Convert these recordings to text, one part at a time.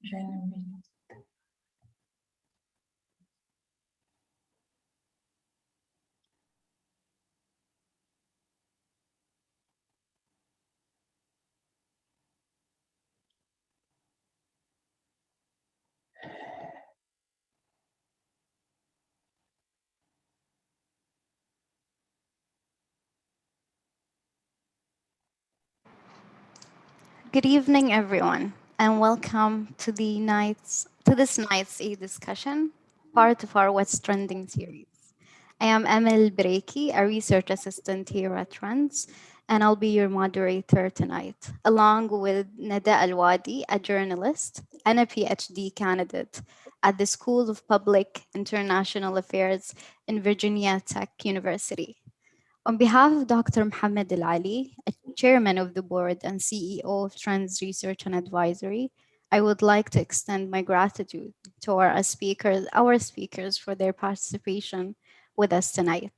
join me. Good evening, everyone, and welcome to this night's A discussion, part of our What's Trending series. I am Emil Breiki, a research assistant here at Trends, and I'll be your moderator tonight, along with Nada Alwadi, a journalist and a PhD candidate at the School of Public International Affairs in Virginia Tech University. On behalf of Dr. Mohammed Al Ali, a chairman of the board and CEO of Trends Research and Advisory, I would like to extend my gratitude to our speakers for their participation with us tonight.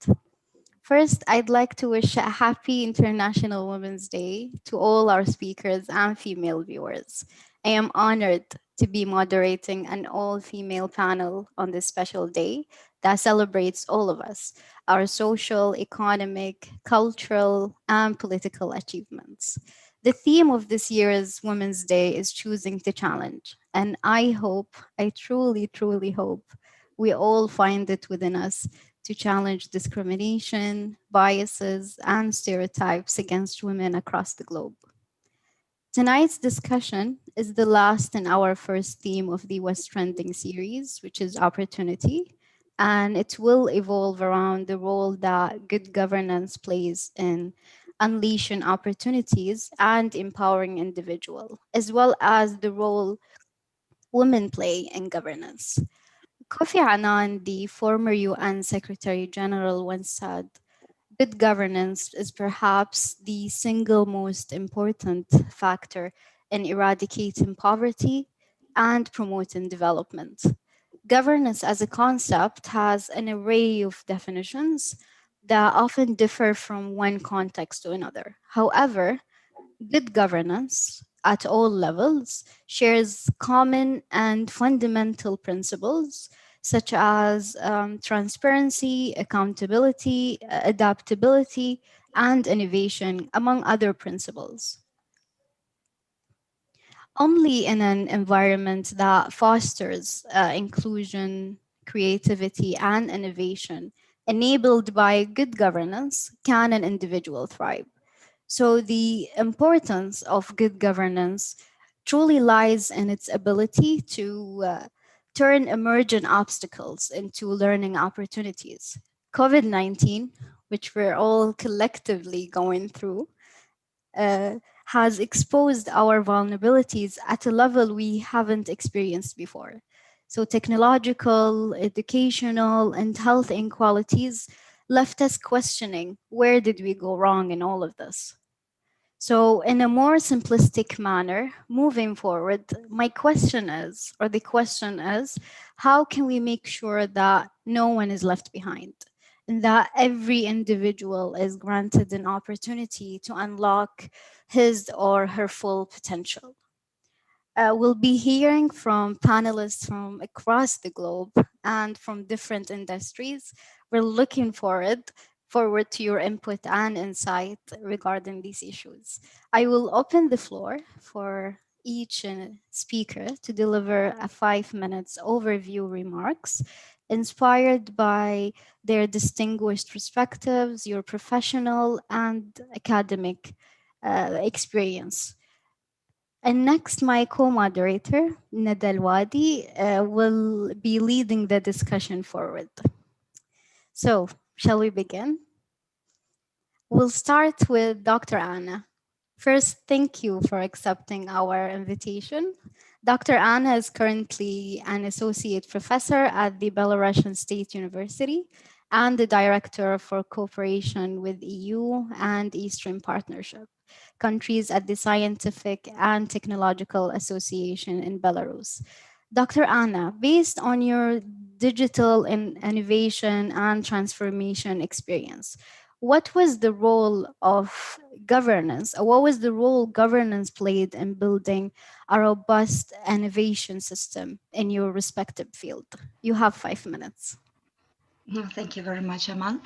First, I'd like to wish a happy International Women's Day to all our speakers and female viewers. I am honored to be moderating an all female panel on this special day that celebrates all of us, our social, economic, cultural, and political achievements. The theme of this year's Women's Day is choosing to challenge, and I truly hope, we all find it within us to challenge discrimination, biases, and stereotypes against women across the globe. Tonight's discussion is the last in our first theme of the West Trending series, which is opportunity, and it will evolve around the role that good governance plays in unleashing opportunities and empowering individuals, as well as the role women play in governance. Kofi Annan, the former UN Secretary General, once said, good governance is perhaps the single most important factor in eradicating poverty and promoting development. Governance as a concept has an array of definitions that often differ from one context to another. However, good governance at all levels shares common and fundamental principles such as transparency, accountability, adaptability, and innovation, among other principles. Only in an environment that fosters inclusion, creativity, and innovation, enabled by good governance, can an individual thrive. So, the importance of good governance truly lies in its ability to turn emergent obstacles into learning opportunities. COVID 19, which we're all collectively going through, uh, has exposed our vulnerabilities at a level we haven't experienced before. So, technological, educational, and health inequalities left us questioning, where did we go wrong in all of this? So, in a more simplistic manner, moving forward, the question is, how can we make sure that no one is left behind and that every individual is granted an opportunity to unlock his or her full potential? We'll be hearing from panelists from across the globe and from different industries. We're looking forward to your input and insight regarding these issues. I will open the floor for each speaker to deliver a 5 minutes overview remarks inspired by their distinguished perspectives, your professional and academic experience. And next, my co moderator, Nadal Wadi, will be leading the discussion forward. So, shall we begin? We'll start with Dr. Anna. First, thank you for accepting our invitation. Dr. Anna is currently an associate professor at the Belarusian State University and the director for cooperation with EU and Eastern Partnership countries at the Scientific and Technological Association in Belarus. Dr. Anna, based on your digital innovation and transformation experience, what was the role of governance. What was the role governance played in building a robust innovation system in your respective field? You have 5 minutes. Thank you very much, Amal.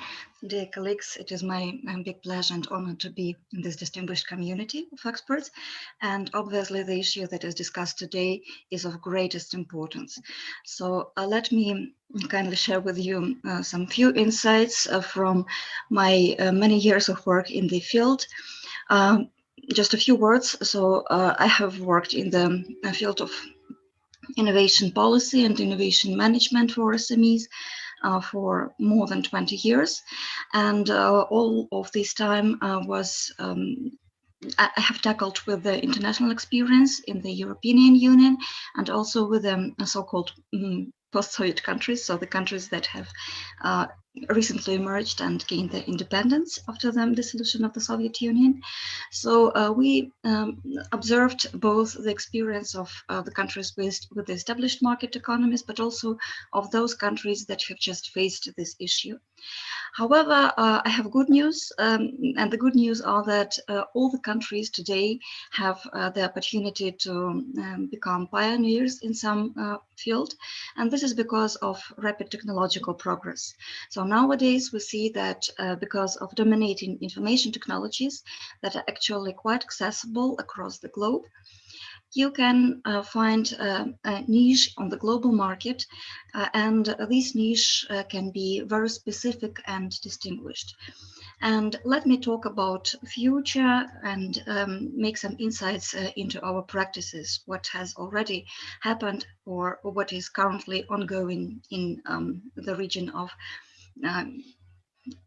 Dear colleagues, it is my big pleasure and honor to be in this distinguished community of experts. And obviously, the issue that is discussed today is of greatest importance. So let me kindly share with you some few insights from my many years of work in the field. Um, just a few words. So I have worked in the field of innovation policy and innovation management for SMEs for more than 20 years. And all of this time was I have tackled with the international experience in the European Union and also with the so-called post-Soviet countries, so the countries that have uh, recently emerged and gained their independence after the dissolution of the Soviet Union. So we observed both the experience of the countries with the established market economies, but also of those countries that have just faced this issue. However, I have good news, and the good news are that all the countries today have the opportunity to become pioneers in some field, and this is because of rapid technological progress. So nowadays we see that because of dominating information technologies that are actually quite accessible across the globe, you can find a niche on the global market, and this niche can be very specific and distinguished. And let me talk about future and make some insights into our practices, what has already happened or what is currently ongoing in the region of um,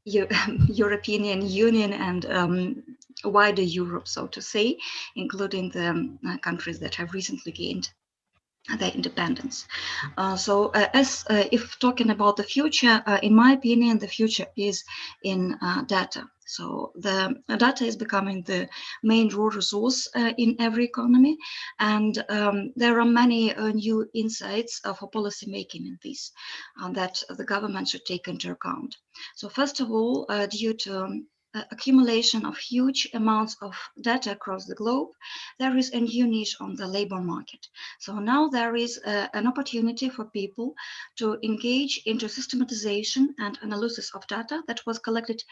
European Union and wider Europe, so to say, including the countries that have recently gained their independence. As if talking about the future, in my opinion, the future is in data. So the data is becoming the main raw resource in every economy, and there are many new insights for policy making in this that the government should take into account. So first of all, due to accumulation of huge amounts of data across the globe, there is a new niche on the labor market. So now there is an opportunity for people to engage into systematization and analysis of data that was collected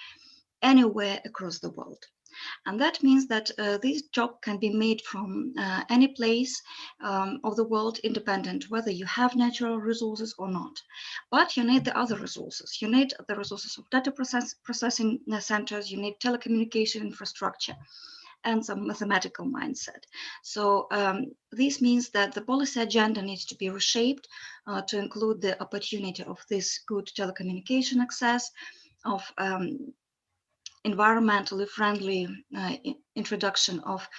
anywhere across the world. And that means that this job can be made from any place of the world, independent whether you have natural resources or not. But you need the other resources. You need the resources of data processing centers, you need telecommunication infrastructure, and some mathematical mindset. So this means that the policy agenda needs to be reshaped to include the opportunity of this good telecommunication access, of environmentally friendly introduction of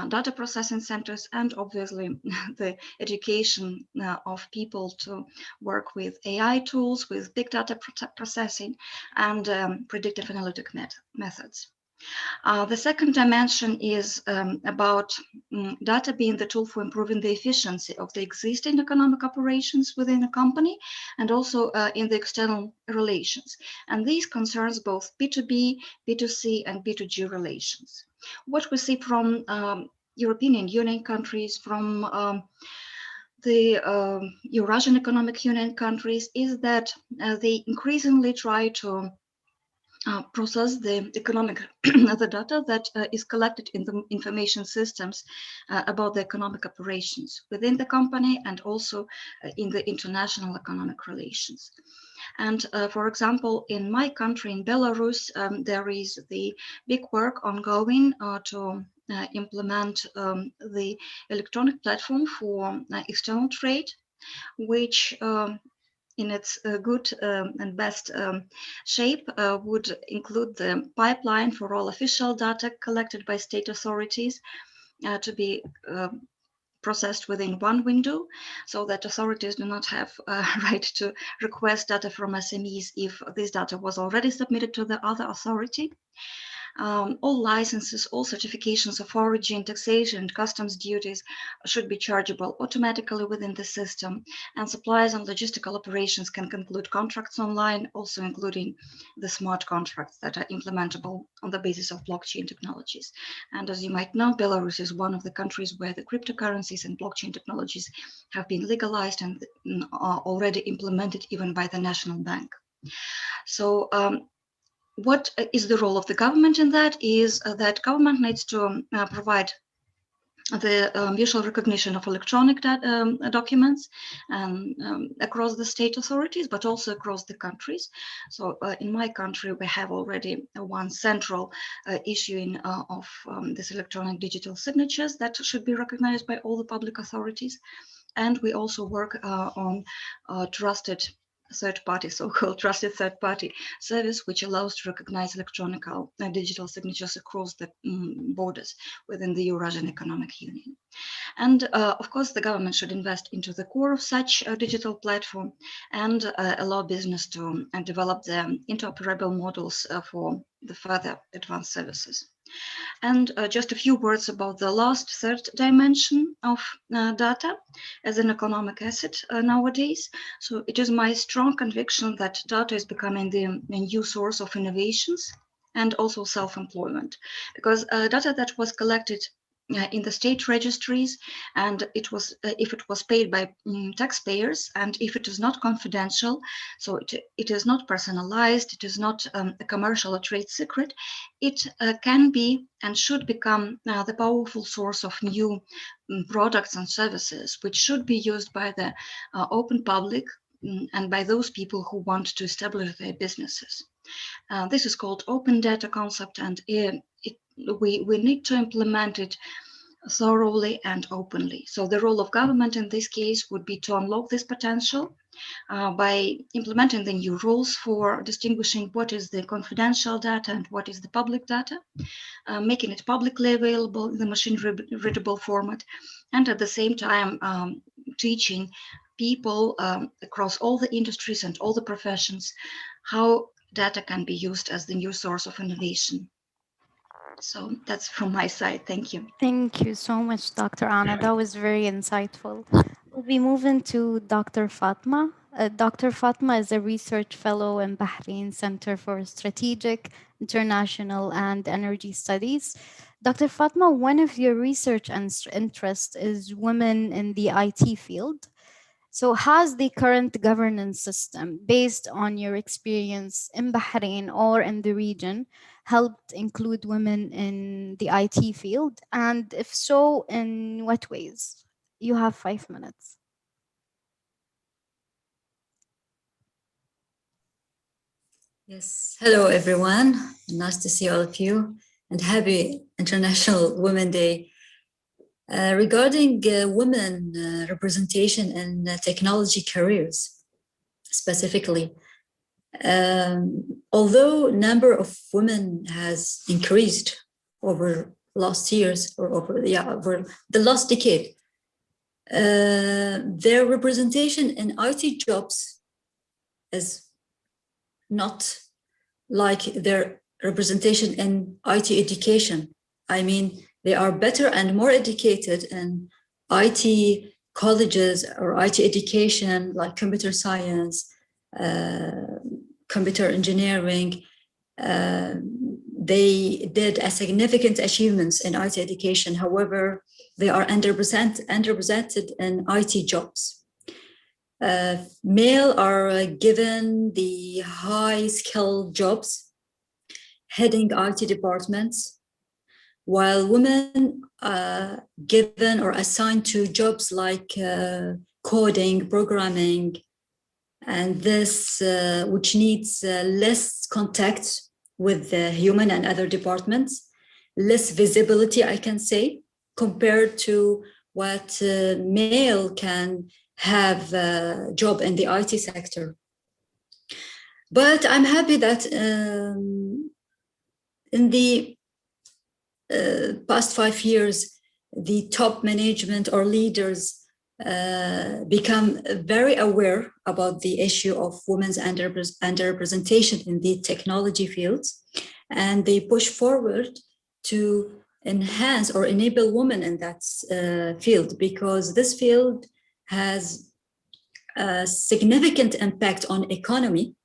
data processing centers, and obviously the education of people to work with AI tools, with big data processing, and predictive analytic methods. The second dimension is about data being the tool for improving the efficiency of the existing economic operations within a company and also in the external relations. And these concerns both B2B, B2C, and B2G relations. What we see from European Union countries, from the Eurasian Economic Union countries, is that they increasingly try to process the economic the data that is collected in the information systems about the economic operations within the company and also in the international economic relations. And for example, in my country, in Belarus, there is the big work ongoing to implement the electronic platform for external trade, which in its good and best shape would include the pipeline for all official data collected by state authorities to be processed within one window, so that authorities do not have a right to request data from SMEs if this data was already submitted to the other authority. All licenses, all certifications of origin, taxation, and customs duties should be chargeable automatically within the system, and suppliers and logistical operations can conclude contracts online, also including the smart contracts that are implementable on the basis of blockchain technologies. And as you might know, Belarus is one of the countries where the cryptocurrencies and blockchain technologies have been legalized and are already implemented even by the National Bank. So what is the role of the government in that is that government needs to provide the visual recognition of electronic documents across the state authorities, but also across the countries. So in my country, we have already one central issuing of this electronic digital signatures that should be recognized by all the public authorities. And we also work on trusted third party, so-called trusted third party service, which allows to recognize electronic digital signatures across the borders within the Eurasian Economic Union. And of course, the government should invest into the core of such a digital platform and allow business to develop the interoperable models for the further advanced services. And just a few words about the last third dimension of data as an economic asset nowadays. So it is my strong conviction that data is becoming the new source of innovations and also self-employment, because data that was collected in the state registries, and it was if it was paid by taxpayers, and if it is not confidential, so it is not personalized, it is not a commercial or trade secret, it can be and should become the powerful source of new products and services, which should be used by the open public and by those people who want to establish their businesses. This is called open data concept, and we need to implement it thoroughly and openly. So the role of government in this case would be to unlock this potential by implementing the new rules for distinguishing what is the confidential data and what is the public data, making it publicly available in the machine-readable format, and at the same time teaching people across all the industries and all the professions how data can be used as the new source of innovation. So that's from my side. Thank you. Thank you so much, Dr. Anna. That was very insightful. We'll be moving to Dr. Fatma. Dr. Fatma is a research fellow in Bahrain Center for Strategic, International, and Energy Studies. Dr. Fatma, one of your research interests is women in the IT field. So, has the current governance system, based on your experience in Bahrain or in the region, helped include women in the IT field? And if so, in what ways? You have 5 minutes. Yes, hello everyone. Nice to see all of you, and happy International Women Day. Regarding women representation in technology careers, specifically, although number of women has increased over last years or over the last decade, their representation in IT jobs is not like their representation in IT education. I mean, they are better and more educated in IT colleges or IT education, like computer science, computer engineering. They did a significant achievements in IT education. However, they are underrepresented in IT jobs. Male are given the high skilled jobs, heading IT departments, while women are given or assigned to jobs like coding, programming, and this which needs less contact with the human and other departments, less visibility, I can say, compared to what male can have a job in the IT sector. But I'm happy that in the past 5 years, the top management or leaders become very aware about the issue of women's underrepresentation in the technology fields. and they push forward to enhance or enable women in that field, because this field has a significant impact on economy,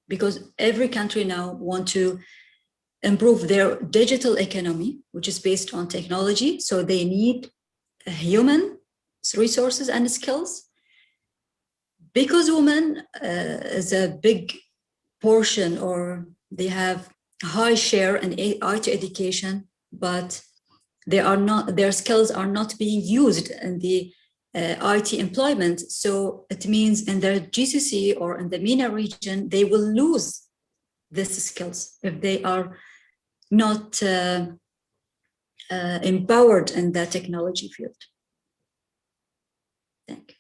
because every country now want to improve their digital economy, which is based on technology. So they need human resources and skills. Because women is a big portion, or they have high share in IT education, but they are not, their skills are not being used in the IT employment. So it means in the GCC or in the MENA region, they will lose these skills if they are not empowered in the technology field. Thank you.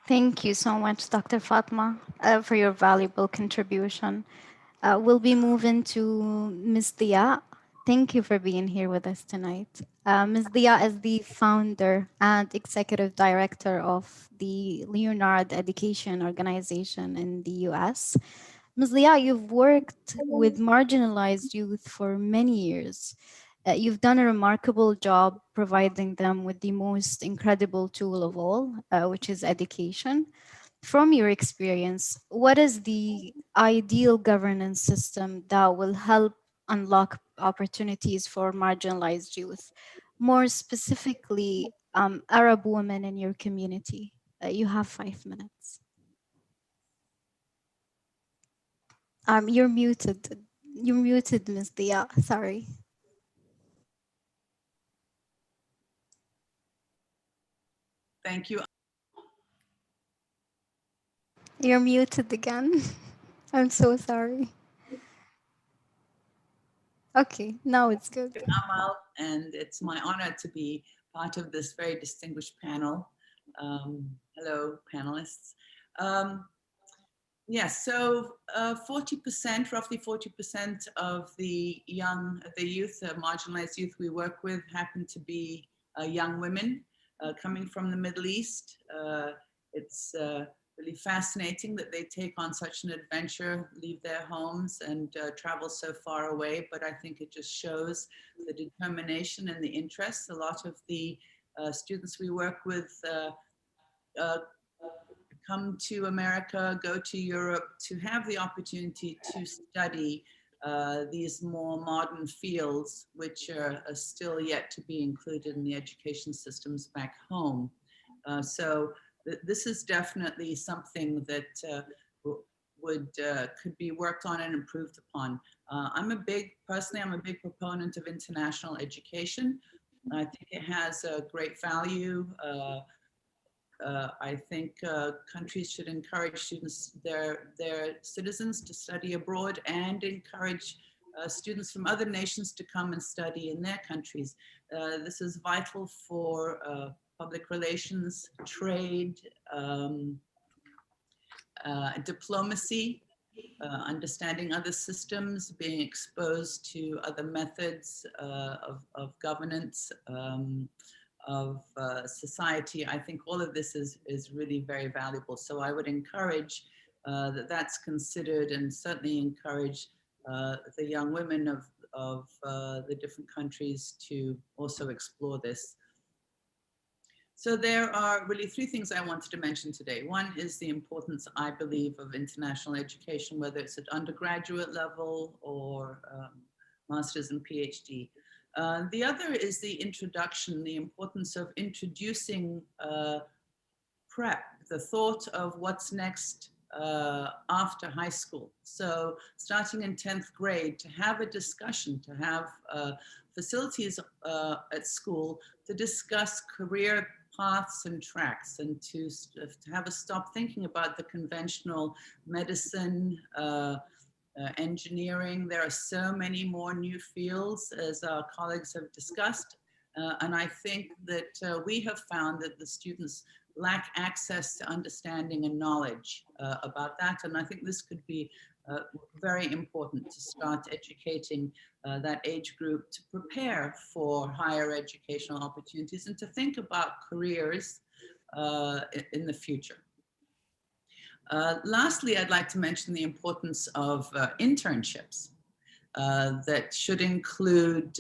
Thank you so much, Dr. Fatma, for your valuable contribution. We'll be moving to Ms. Dia. Thank you for being here with us tonight. Ms. Dia is the founder and executive director of the Leonard Education Organization in the US. Ms. Dia, you've worked with marginalized youth for many years. You've done a remarkable job providing them with the most incredible tool of all, which is education. From your experience, what is the ideal governance system that will help unlock opportunities for marginalized youth? More specifically, Arab women in your community. You have 5 minutes. You're muted. You're muted, Ms. Dia. Sorry. Thank you. You're muted again. I'm so sorry. Okay, now it's good. Amal, and it's my honor to be part of this very distinguished panel. Hello, panelists. Yes, so 40%, roughly 40% of the youth, marginalized youth we work with happen to be young women coming from the Middle East. It's really fascinating that they take on such an adventure, leave their homes and travel so far away. But I think it just shows the determination and the interest. A lot of the students we work with come to America, go to Europe to have the opportunity to study these more modern fields, which are still yet to be included in the education systems back home. So this is definitely something that could be worked on and improved upon. Personally, I'm a big proponent of international education. I think it has a great value. I think countries should encourage their citizens to study abroad, and encourage students from other nations to come and study in their countries. This is vital for public relations, trade, diplomacy, understanding other systems, being exposed to other methods of governance, of society. I think all of this is really very valuable. So I would encourage that that's considered, and certainly encourage the young women of the different countries to also explore this. So there are really three things I wanted to mention today. One is the importance, I believe, of international education, whether it's at undergraduate level or master's and PhD. The other is the introduction, the importance of introducing prep, the thought of what's next after high school. So starting in 10th grade, to have a discussion, to have facilities at school to discuss career paths and tracks, and to have us stop thinking about the conventional medicine, engineering. There are so many more new fields, as our colleagues have discussed. And I think that we have found that the students lack access to understanding and knowledge about that. And I think this could be very important to start educating that age group to prepare for higher educational opportunities and to think about careers in the future. Lastly, I'd like to mention the importance of internships. That should include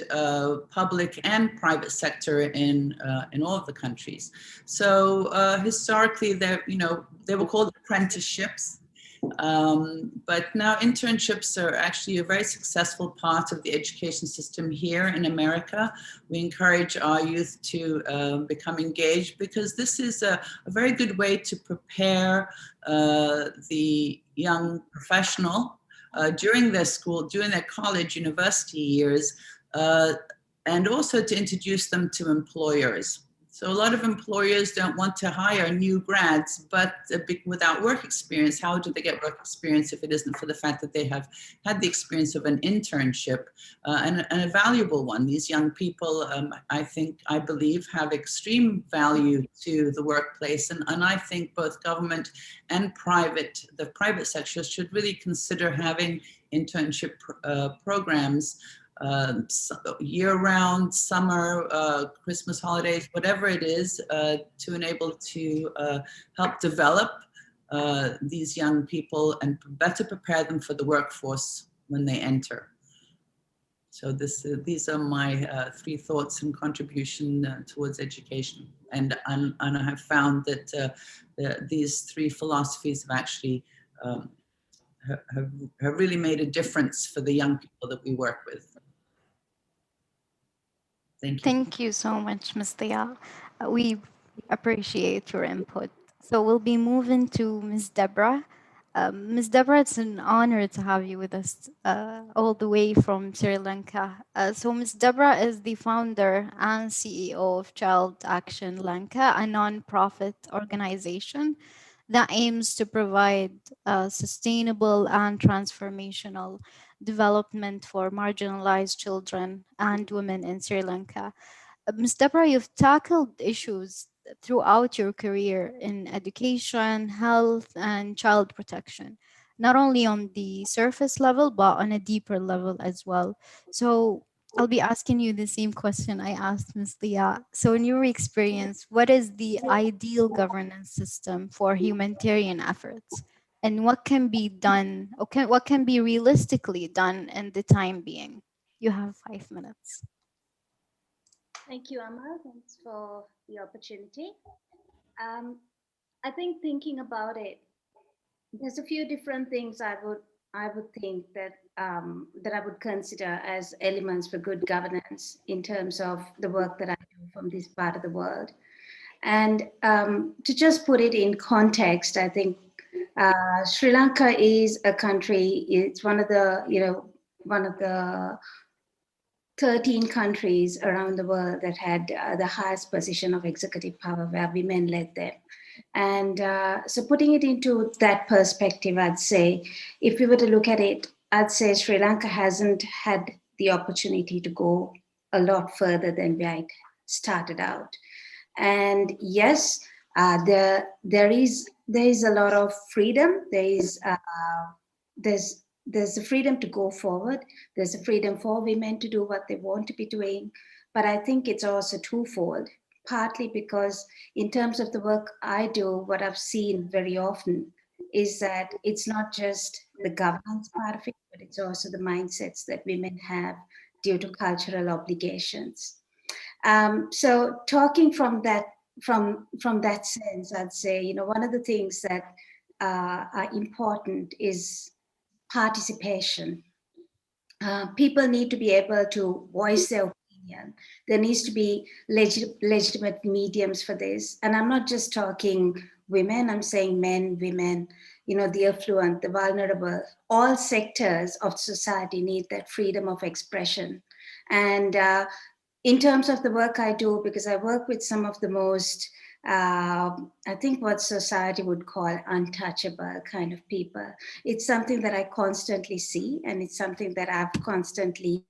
public and private sector in all of the countries. So historically, they were called apprenticeships, but now internships are actually a very successful part of the education system here in America. We encourage our youth to become engaged because this is a very good way to prepare the young professional during their college, university years, and also to introduce them to employers. So a lot of employers don't want to hire new grads, but without work experience. How do they get work experience if it isn't for the fact that they have had the experience of an internship, and a valuable one? These young people, I believe, have extreme value to the workplace. And I think both government and the private sector should really consider having internship programs year-round, summer, Christmas holidays, whatever it is, to enable to help develop these young people and better prepare them for the workforce when they enter. So these are my 3 thoughts and contribution towards education. And I have found that these 3 philosophies have actually have really made a difference for the young people that we work with. Thank you. Thank you so much, Ms. Dia. We appreciate your input. So we'll be moving to Ms. Deborah. Ms. Deborah, it's an honor to have you with us all the way from Sri Lanka. So Ms. Deborah is the founder and CEO of Child Action Lanka, a non-profit organization that aims to provide sustainable and transformational development for marginalized children and women in Sri Lanka. Ms. Deborah, you've tackled issues throughout your career in education, health, and child protection, not only on the surface level, but on a deeper level as well. So I'll be asking you the same question I asked Ms. Leah. So in your experience, what is the ideal governance system for humanitarian efforts? And what can be done, what can be realistically done in the time being? You have 5 minutes. Thank you, Amal. Thanks for the opportunity. I think thinking about it, there's a few different things I would think that that I would consider as elements for good governance in terms of the work that I do from this part of the world. And to just put it in context, I think Sri Lanka is a country. It's one of the 13 countries around the world that had the highest position of executive power where women led them. And so putting it into that perspective, I'd say, if we were to look at it, I'd say Sri Lanka hasn't had the opportunity to go a lot further than where it started out. And yes, there is a lot of freedom. There's the freedom to go forward. There's a freedom for women to do what they want to be doing. But I think it's also twofold, partly because in terms of the work I do, what I've seen very often is that it's not just the governance part of it, but it's also the mindsets that women have due to cultural obligations. So talking from that sense, I'd say, one of the things that are important is participation. People need to be able to voice their opinion. There needs to be legitimate mediums for this. And I'm not just talking women, I'm saying men, women, the affluent, the vulnerable. All sectors of society need that freedom of expression. And in terms of the work I do, because I work with some of the most, I think what society would call untouchable kind of people. It's something that I constantly see, and it's something that I've constantly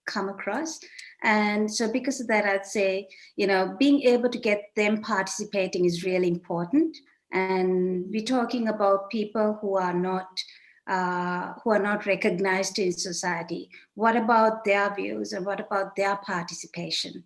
come across. And so because of that, I'd say, being able to get them participating is really important. And we're talking about people who are not recognized in society. What about their views and what about their participation?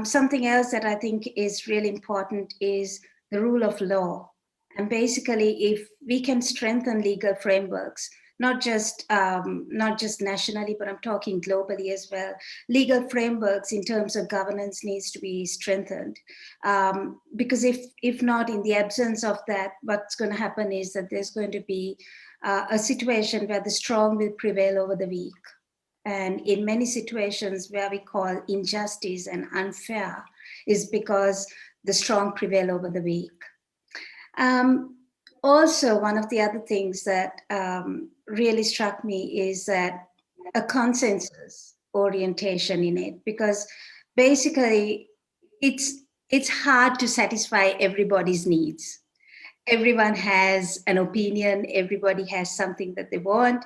Something else that I think is really important is the rule of law And basically, if we can strengthen legal frameworks, not just nationally, but I'm talking globally as well. Legal frameworks in terms of governance needs to be strengthened, because if not, in the absence of that, what's going to happen is that there's going to be a situation where the strong will prevail over the weak. And in many situations where we call injustice and unfair is because the strong prevail over the weak. Also, one of the other things that really struck me is that a consensus orientation in it, because basically it's hard to satisfy everybody's needs. Everyone has an opinion, everybody has something that they want.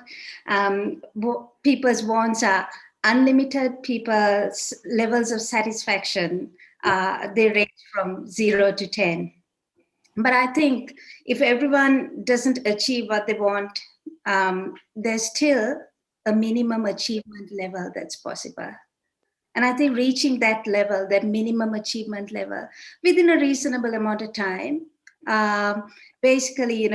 People's wants are unlimited, people's levels of satisfaction, they range from 0 to 10. But I think if everyone doesn't achieve what they want, there's still a minimum achievement level that's possible. And I think reaching that level, that minimum achievement level, within a reasonable amount of time, basically,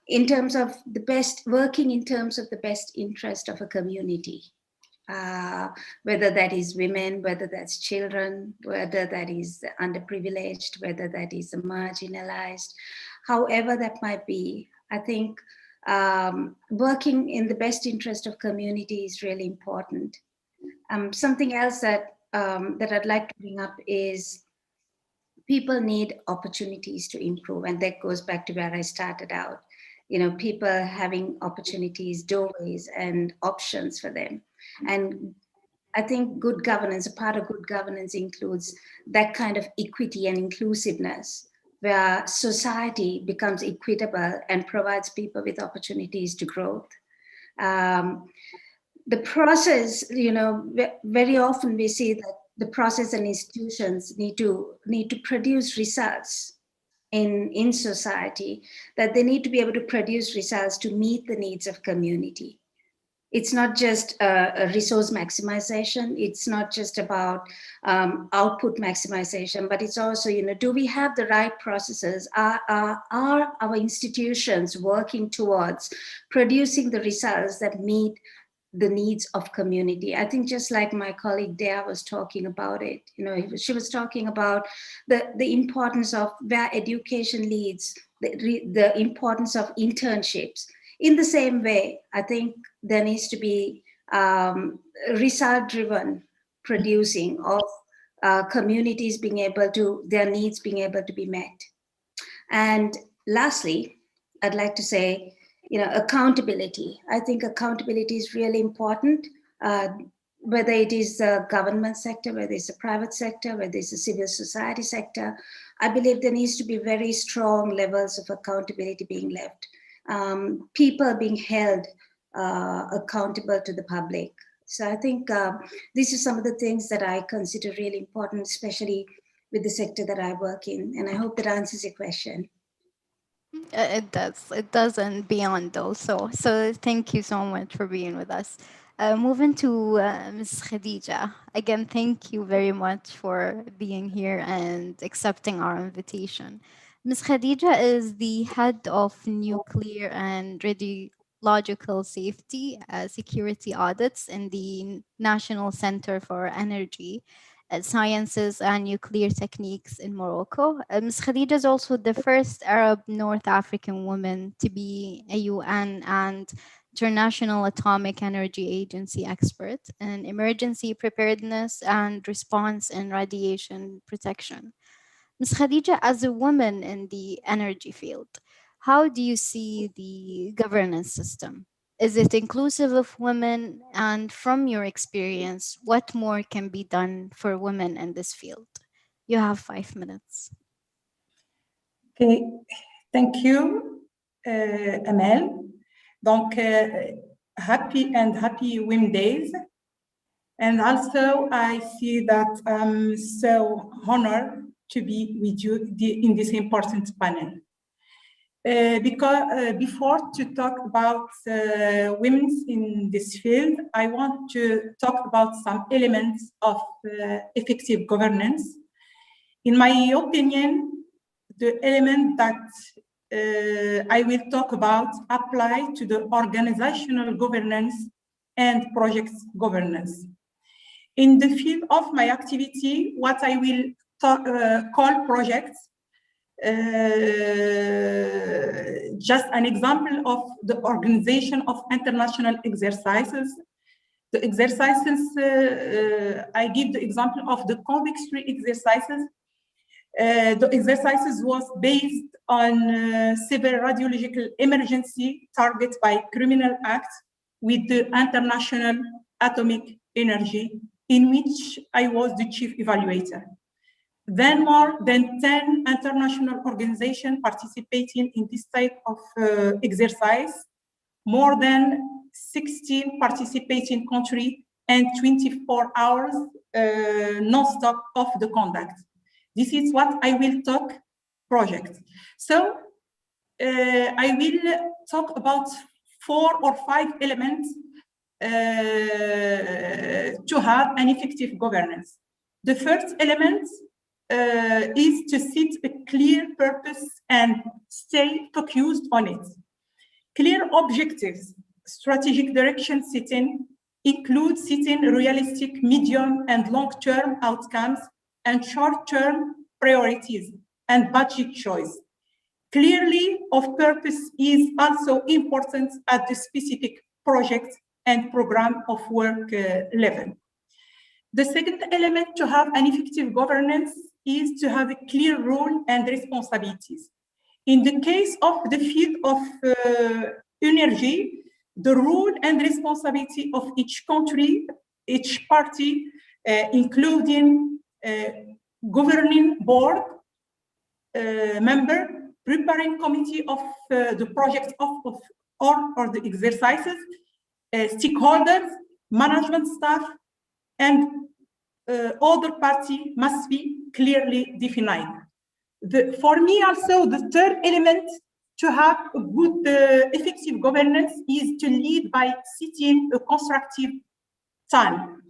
in terms of the best, working in terms of the best interest of a community, whether that is women, whether that's children, whether that is underprivileged, whether that is marginalized, however that might be. I think working in the best interest of community is really important. Something else that I'd like to bring up is people need opportunities to improve, and that goes back to where I started out. People having opportunities, doorways, and options for them. And I think good governance, a part of good governance includes that kind of equity and inclusiveness, where society becomes equitable and provides people with opportunities to growth. The process, very often we see that the process and institutions need to produce results in society, that they need to be able to produce results to meet the needs of community. It's not just a resource maximization. It's not just about output maximization, but it's also, do we have the right processes? Are our institutions working towards producing the results that meet the needs of community? I think just like my colleague Dea was talking about it, she was talking about the importance of where education leads, the importance of internships. In the same way, I think there needs to be result-driven producing of communities being able to, their needs being able to be met. And lastly, I'd like to say, accountability. I think accountability is really important, whether it is the government sector, whether it's the private sector, whether it's the civil society sector. I believe there needs to be very strong levels of accountability being left. People being held accountable to the public. So I think these are some of the things that I consider really important, especially with the sector that I work in. And I hope that answers your question. It does. It does, and beyond though. So thank you so much for being with us. Moving to Ms. Khadija. Again, thank you very much for being here and accepting our invitation. Ms. Khadija is the head of nuclear and radiological safety security audits in the National Center for Energy Sciences and Nuclear Techniques in Morocco. Ms. Khadija is also the first Arab North African woman to be a UN and International Atomic Energy Agency expert in emergency preparedness and response in radiation protection. Ms. Khadija, as a woman in the energy field, how do you see the governance system? Is it inclusive of women? And from your experience, what more can be done for women in this field? You have 5 minutes. Okay, thank you, Amel. Donc, happy Women Days. And also, I see that I'm so honored to be with you in this important panel. Because before to talk about women in this field, I want to talk about some elements of effective governance. In my opinion, the element that I will talk about apply to the organizational governance and project governance. In the field of my activity, what I will call projects, just an example of the organization of international exercises. The exercises, I give the example of the convict street exercises. The exercises was based on severe radiological emergency targets by criminal acts with the International Atomic Energy, in which I was the chief evaluator. Then more than 10 international organizations participating in this type of exercise, more than 16 participating countries, and 24 hours non-stop of the conduct. This is what I will talk project. So I will talk about 4 or 5 elements to have an effective governance. The first element is to set a clear purpose and stay focused on it. Clear objectives, strategic direction setting include setting realistic medium and long-term outcomes and short-term priorities and budget choice. Clearly of purpose is also important at the specific project and program of work level. The second element to have an effective governance is to have a clear role and responsibilities. In the case of the field of energy, the role and responsibility of each country, each party, including governing board member, preparing committee of the project or the exercises, stakeholders, management staff, and other party must be clearly defined. For me also, the third element to have a good effective governance is to lead by setting a constructive tone.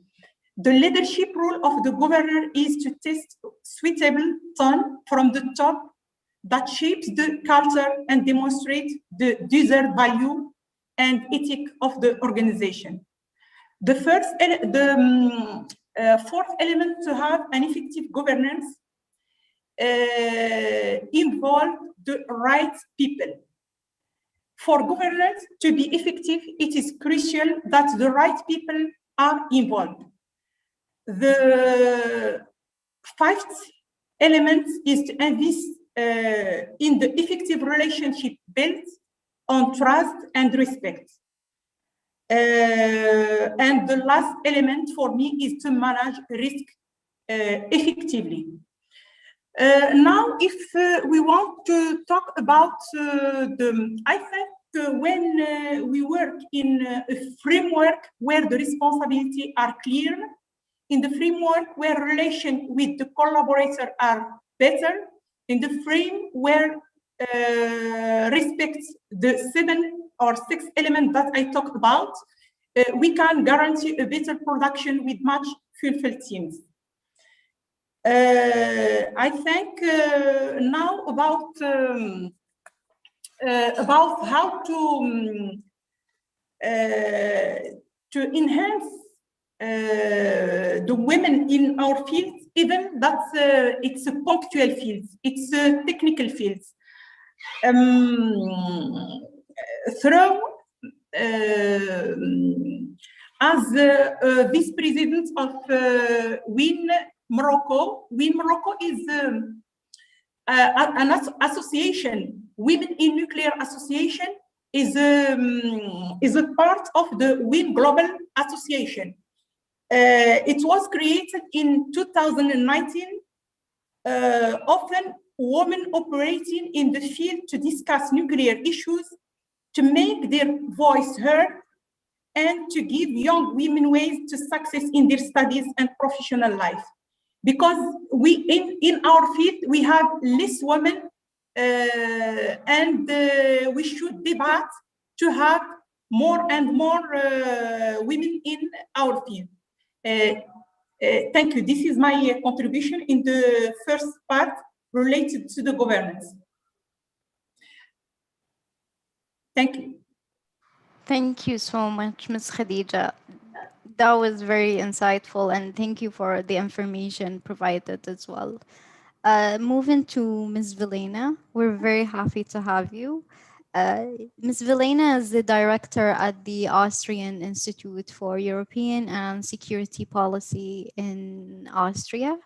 The leadership role of the governor is to test suitable tone from the top that shapes the culture and demonstrate the desired value and ethic of the organization. The fourth element to have an effective governance involve the right people. For governance to be effective, it is crucial that the right people are involved. The fifth element is to invest in the effective relationship built on trust and respect. And the last element for me is to manage risk effectively. Now, if we want to talk about I think when we work in a framework where the responsibilities are clear, in the framework where relations with the collaborator are better, in the frame where respects the 7 or 6 elements that I talked about, we can guarantee a better production with much fulfilled teams. I think now about how to enhance the women in our field, even that it's a punctual field, it's a technical field. Through as vice president of WIN Morocco. WIN Morocco is an association, Women in Nuclear Association is a part of the WIN Global Association. It was created in 2019, often women operating in the field to discuss nuclear issues, to make their voice heard, and to give young women ways to success in their studies and professional life. Because in our field, we have less women and we should debate to have more and more women in our field. Thank you. This is my contribution in the first part related to the governance. Thank you. Thank you so much, Ms. Khadija. That was very insightful, and thank you for the information provided as well. Moving to Ms. Vilena, we're very happy to have you. Ms. Vilena is the director at the Austrian Institute for European and Security Policy in Austria.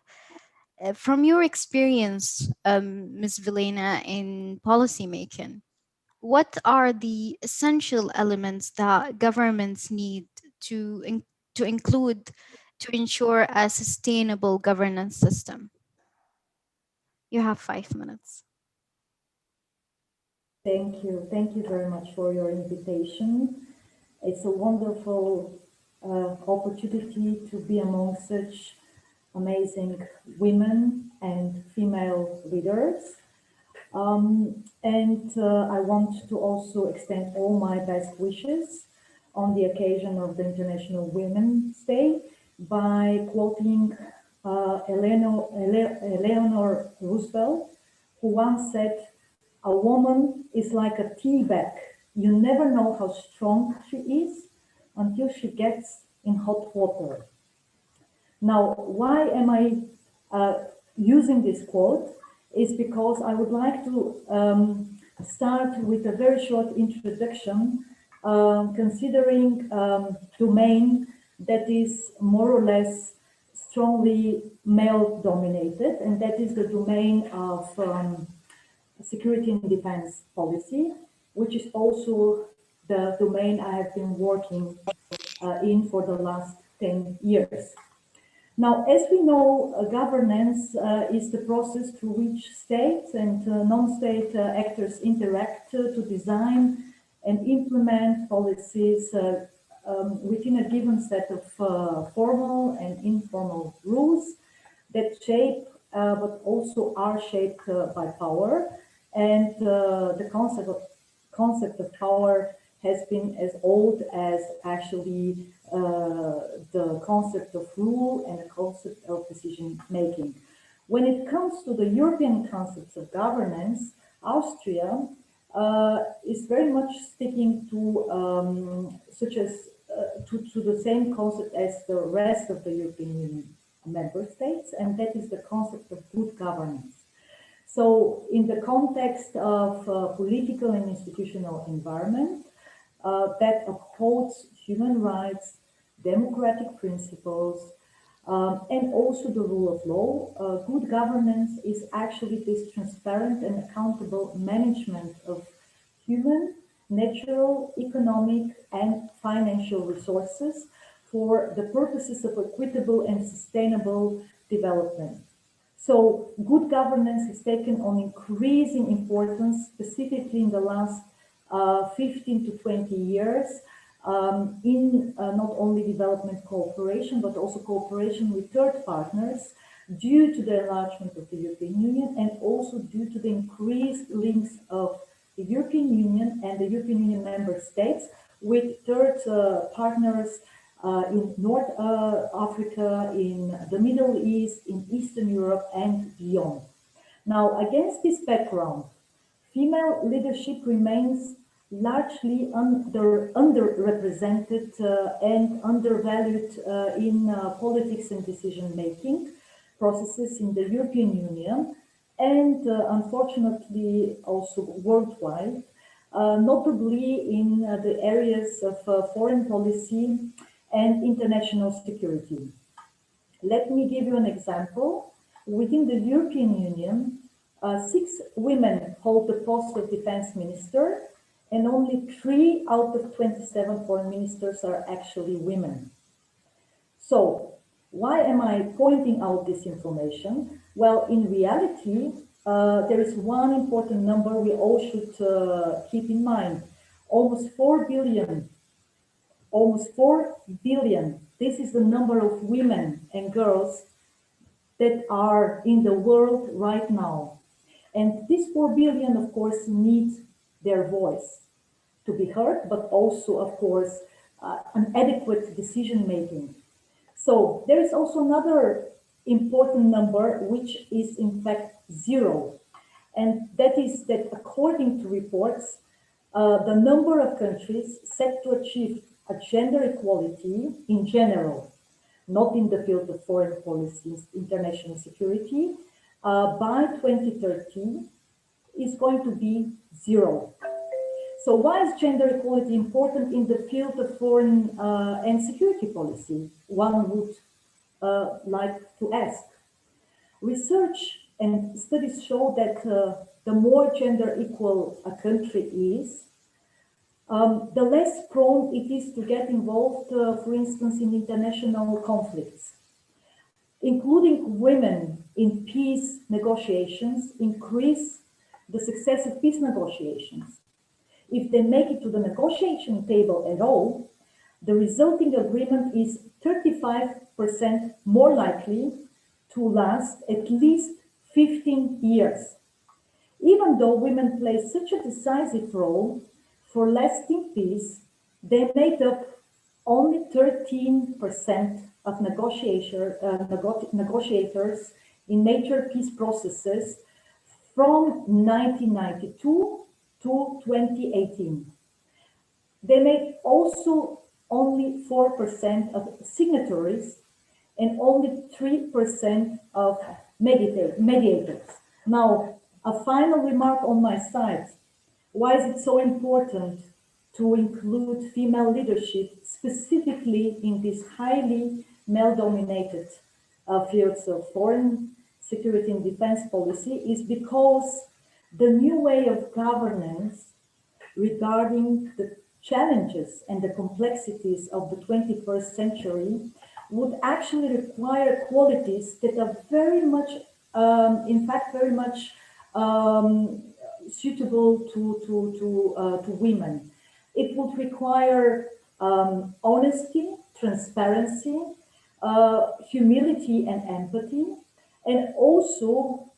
From your experience, Ms. Vilena, in policymaking, what are the essential elements that governments need to, to include to ensure a sustainable governance system? You have 5 minutes. Thank you. Thank you very much for your invitation. It's a wonderful opportunity to be among such amazing women and female leaders. I want to also extend all my best wishes on the occasion of the International Women's Day by quoting Eleanor Roosevelt, who once said, "A woman is like a tea bag. You never know how strong she is until she gets in hot water." Now, why am I using this quote? Is because I would like to start with a very short introduction, considering domain that is more or less strongly male dominated, and that is the domain of security and defense policy, which is also the domain I have been working in for the last 10 years. Now, as we know, governance is the process through which states and non-state actors interact to design and implement policies within a given set of formal and informal rules that shape, but also are shaped by power. And the concept of power has been as old as actually the concept of rule and the concept of decision making. When it comes to the European concepts of governance, Austria is very much sticking to to the same concept as the rest of the European Union member states, and that is the concept of good governance. So in the context of political and institutional environment that upholds human rights, democratic principles, and also the rule of law, good governance is actually this transparent and accountable management of human, natural, economic, and financial resources for the purposes of equitable and sustainable development. So good governance has taken on increasing importance, specifically in the last 15 to 20 years, in not only development cooperation, but also cooperation with third partners due to the enlargement of the European Union and also due to the increased links of the European Union and the European Union member states with third partners in North Africa, in the Middle East, in Eastern Europe, and beyond. Now, against this background, female leadership remains largely underrepresented and undervalued in politics and decision-making processes in the European Union, and unfortunately also worldwide, notably in the areas of foreign policy and international security. Let me give you an example. Within the European Union, 6 women hold the post of defense minister, and only 3 out of 27 foreign ministers are actually women. So, why am I pointing out this information? Well, in reality, there is one important number we all should keep in mind. Almost 4 billion. This is the number of women and girls that are in the world right now. And these 4 billion, of course, need their voice to be heard, but also, of course, an adequate decision making. So there is also another important number, which is in fact 0. And that is that according to reports, the number of countries set to achieve a gender equality in general, not in the field of foreign policy, international security, by 2030 is going to be 0. So why is gender equality important in the field of foreign and security policy? One would like to ask. Research and studies show that the more gender equal a country is, the less prone it is to get involved, for instance, in international conflicts. Including women in peace negotiations increase the success of peace negotiations. If they make it to the negotiation table at all, the resulting agreement is 35% more likely to last at least 15 years. Even though women play such a decisive role for lasting peace, they made up only 13% of negotiators in major peace processes from 1992 to 2018. They made also only 4% of signatories and only 3% of mediators. Now, a final remark on my side. Why is it so important to include female leadership, specifically in these highly male-dominated fields of foreign security and defense policy? Is because the new way of governance regarding the challenges and the complexities of the 21st century would actually require qualities that are very much, in fact, very much suitable to women. It would require honesty, transparency, humility and empathy, and also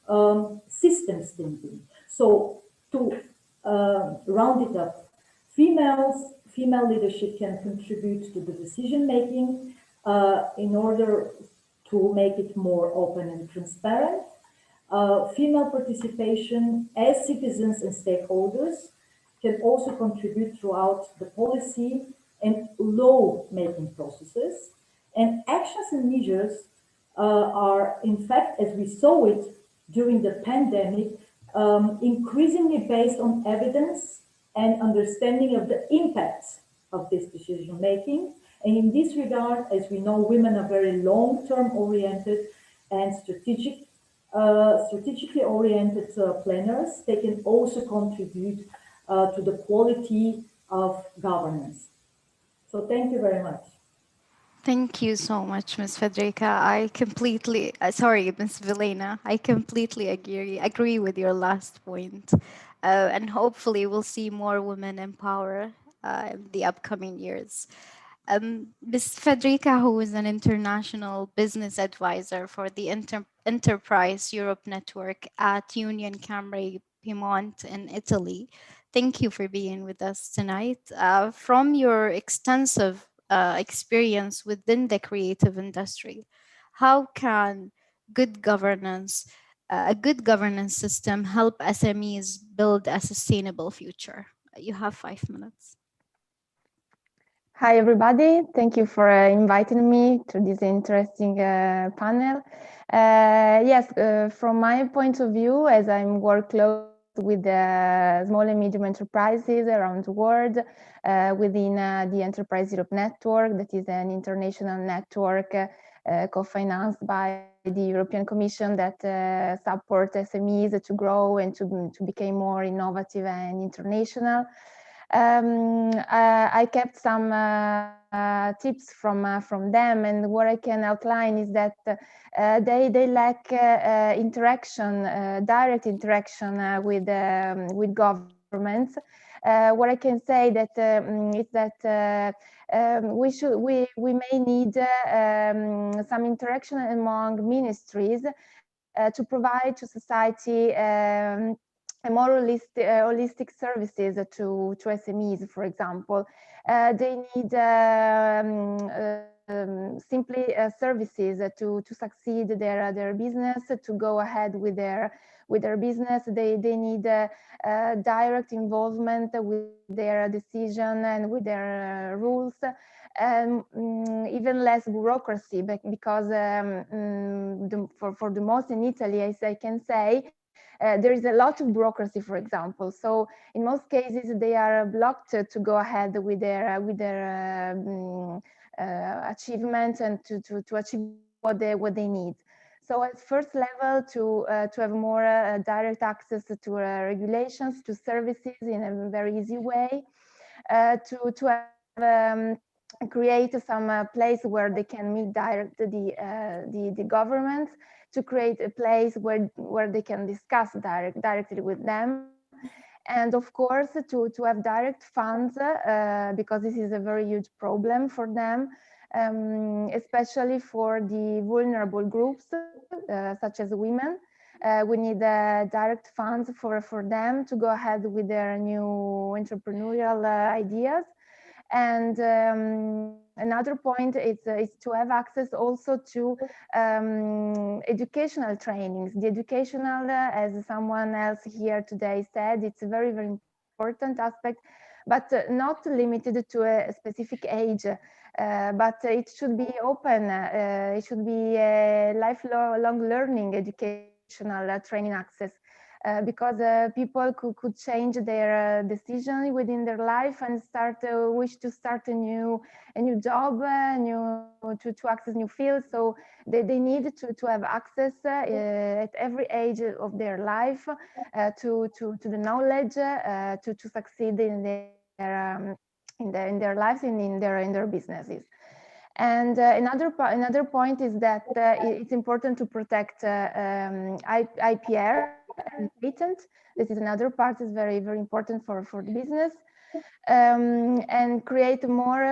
systems thinking. So to round it up, female leadership can contribute to the decision making in order to make it more open and transparent. Female participation as citizens and stakeholders can also contribute throughout the policy and law-making processes. And actions and measures are, in fact, as we saw it during the pandemic, increasingly based on evidence and understanding of the impacts of this decision making. And in this regard, as we know, women are very long-term oriented and strategically oriented planners. They can also contribute to the quality of governance. So thank you very much. Thank you so much, Ms. Federica. I completely, sorry, Ms. Vilena, I completely agree with your last point. And hopefully we'll see more women in power in the upcoming years. Ms. Federica, who is an international business advisor for the Enterprise Europe Network at Union Camere Piedmont in Italy, thank you for being with us tonight. From your extensive experience within the creative industry, how can a good governance system help SMEs build a sustainable future? You have 5 minutes. Hi, everybody. Thank you for inviting me to this interesting panel. Yes, from my point of view, as I work close with small and medium enterprises around the world within the Enterprise Europe Network, that is an international network co-financed by the European Commission that supports SMEs to grow and to become more innovative and international. I kept some tips from them, and what I can outline is that they lack interaction, direct interaction with governments. What I can say that is that we may need some interaction among ministries to provide to society a more holistic services to SMEs, for example. They need simply services to succeed their business, to go ahead with their business. They need direct involvement with their decision and with their rules, and even less bureaucracy, because for the most in Italy, as I can say, there is a lot of bureaucracy, for example. So in most cases, they are blocked to go ahead with their achievements and to achieve what they need. So at first level, to have more direct access to regulations, to services in a very easy way, to have create some place where they can meet direct the governments, to create a place where they can discuss directly with them, and of course to have direct funds, because this is a very huge problem for them, especially for the vulnerable groups, such as women. We need direct funds for them to go ahead with their new entrepreneurial ideas. And another point is to have access also to educational trainings. The educational, as someone else here today said, it's a very, very important aspect, but not limited to a specific age. But it should be open. It should be a lifelong learning educational training access. Because people could change their decision within their life and wish to start a new job, to access new fields. So they need to have access at every age of their life to the knowledge to succeed in their lives and in their businesses. And another point is that it's important to protect IPR and patent. This is another part is very, very important for the business, and create more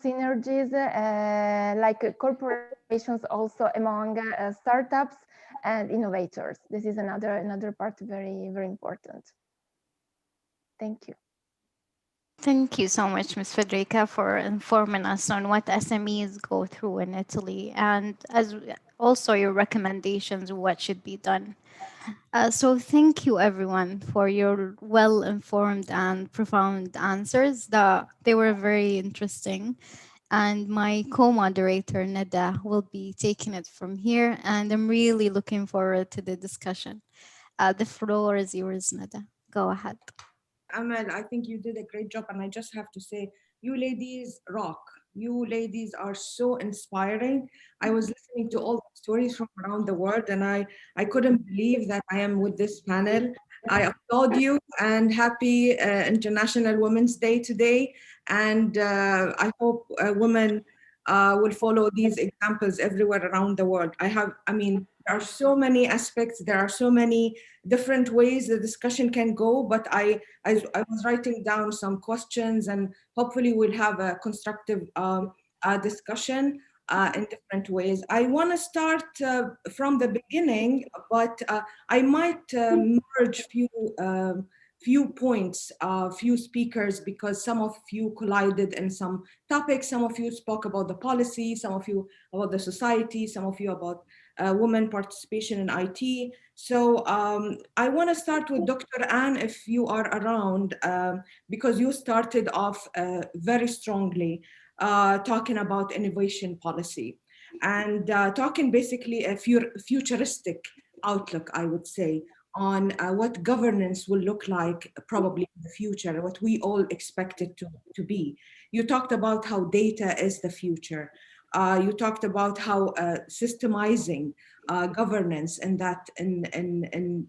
synergies, like corporations also among startups and innovators. This is another part very, very important. Thank you. Thank you so much, Ms. Federica, for informing us on what SMEs go through in Italy, and as also your recommendations what should be done. So thank you everyone for your well-informed and profound answers. They were very interesting. And my co-moderator, Neda, will be taking it from here. And I'm really looking forward to the discussion. The floor is yours, Neda. Go ahead. Amal, I think you did a great job. And I just have to say, you ladies rock. You ladies are so inspiring. I was listening to all the stories from around the world, and I couldn't believe that I am with this panel. I applaud you, and happy International Women's Day today. And I hope women will follow these examples everywhere around the world. There are so many aspects, there are so many different ways the discussion can go, but I was writing down some questions, and hopefully we'll have a constructive discussion in different ways. I want to start from the beginning, but I might merge few points, few speakers, because some of you collided in some topics. Some of you spoke about the policy, some of you about the society, some of you about women participation in IT. So I want to start with Dr. Anne, if you are around, because you started off very strongly talking about innovation policy, and talking basically a futuristic outlook, I would say, on what governance will look like probably in the future, what we all expect it to be. You talked about how data is the future. You talked about how systemizing governance and that in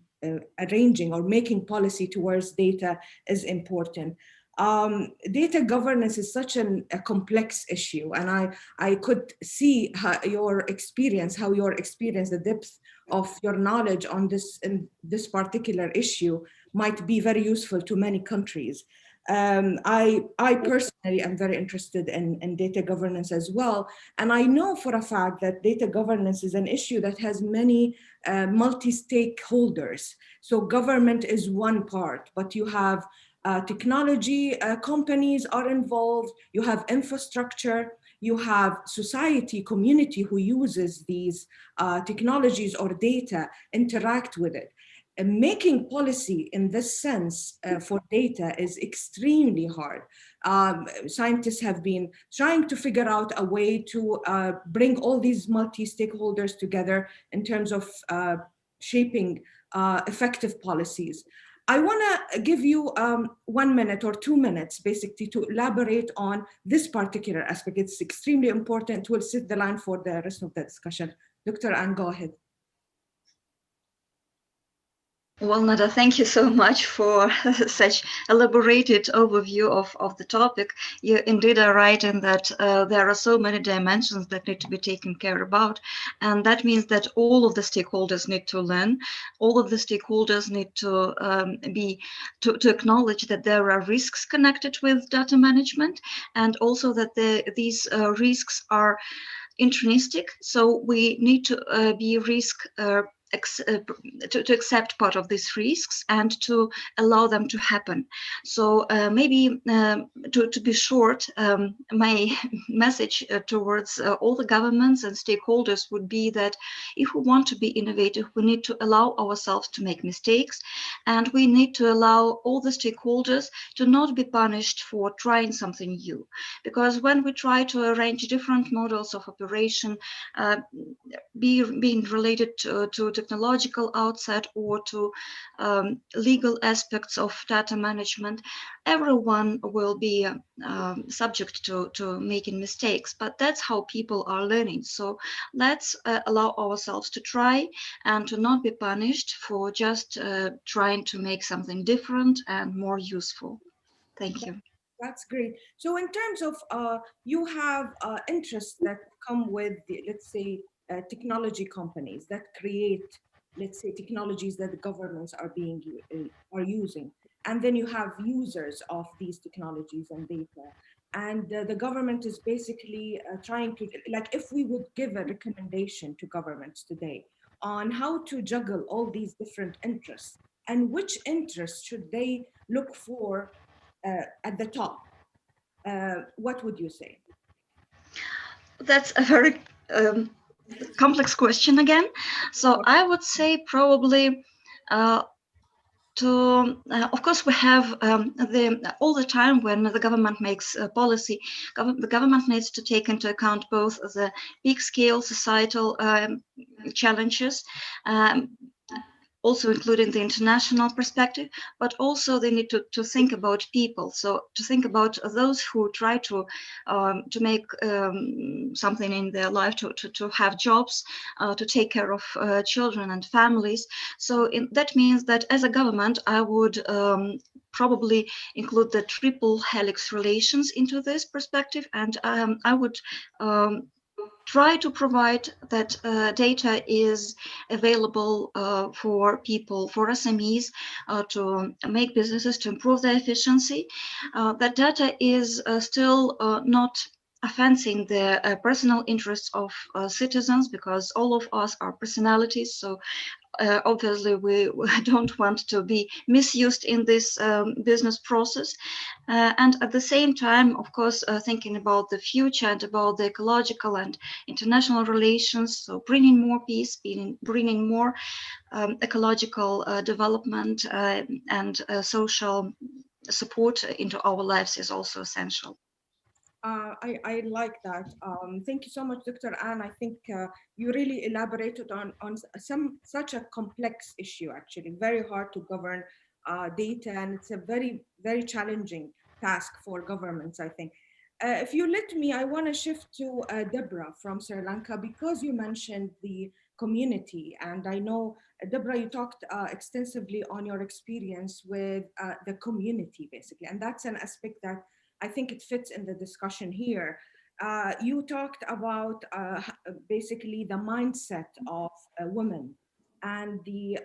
arranging or making policy towards data is important. Data governance is such a complex issue, and I could see how your experience, the depth of your knowledge on this particular issue might be very useful to many countries. I personally am very interested in data governance as well. And I know for a fact that data governance is an issue that has many multi-stakeholders. So government is one part, but you have technology companies are involved, you have infrastructure, you have society, community who uses these technologies or data, interact with it. And making policy in this sense for data is extremely hard. Scientists have been trying to figure out a way to bring all these multi-stakeholders together in terms of shaping effective policies. I want to give you 1 minute or 2 minutes basically to elaborate on this particular aspect. It's extremely important. We'll set the line for the rest of the discussion. Dr. Anne, go ahead. Well, Nada, thank you so much for such elaborated overview of the topic. You indeed are right in that there are so many dimensions that need to be taken care about. And that means that all of the stakeholders need to learn, all of the stakeholders need to to acknowledge that there are risks connected with data management, and also that these risks are intrinsic. So we need to be risk to accept part of these risks and to allow them to happen. So maybe to be short, my message towards all the governments and stakeholders would be that if we want to be innovative, we need to allow ourselves to make mistakes, and we need to allow all the stakeholders to not be punished for trying something new. Because when we try to arrange different models of operation, being related to technological outset or to legal aspects of data management, everyone will be subject to making mistakes, but that's how people are learning. So let's allow ourselves to try and to not be punished for just trying to make something different and more useful. Thank you. That's great. So in terms of, you have interests that come with, let's say, technology companies that create, let's say, technologies that the governments are using. And then you have users of these technologies and data. And the government is basically trying to, like, if we would give a recommendation to governments today on how to juggle all these different interests, and which interests should they look for at the top, what would you say? That's a very complex question again. So I would say probably of course, we have all the time when the government makes policy, the government needs to take into account both the big scale societal challenges, also including the international perspective, but also they need to think about people. So to think about those who try to make something in their life, to have jobs, to take care of children and families. So that means that as a government, I would probably include the triple helix relations into this perspective, and I would try to provide that data is available for people, for SMEs, to make businesses, to improve their efficiency. That data is still not offending the personal interests of citizens, because all of us are personalities. So obviously we don't want to be misused in this business process, and at the same time, of course, thinking about the future and about the ecological and international relations, so bringing more peace, bringing more ecological development and social support into our lives is also essential. I like that. Thank you so much, Dr. Anne. I think you really elaborated on such a complex issue, actually, very hard to govern data, and it's a very, very challenging task for governments, I think. If you let me, I want to shift to Deborah from Sri Lanka, because you mentioned the community. And I know, Deborah, you talked extensively on your experience with the community, basically. And that's an aspect that I think it fits in the discussion here. You talked about basically the mindset of women and the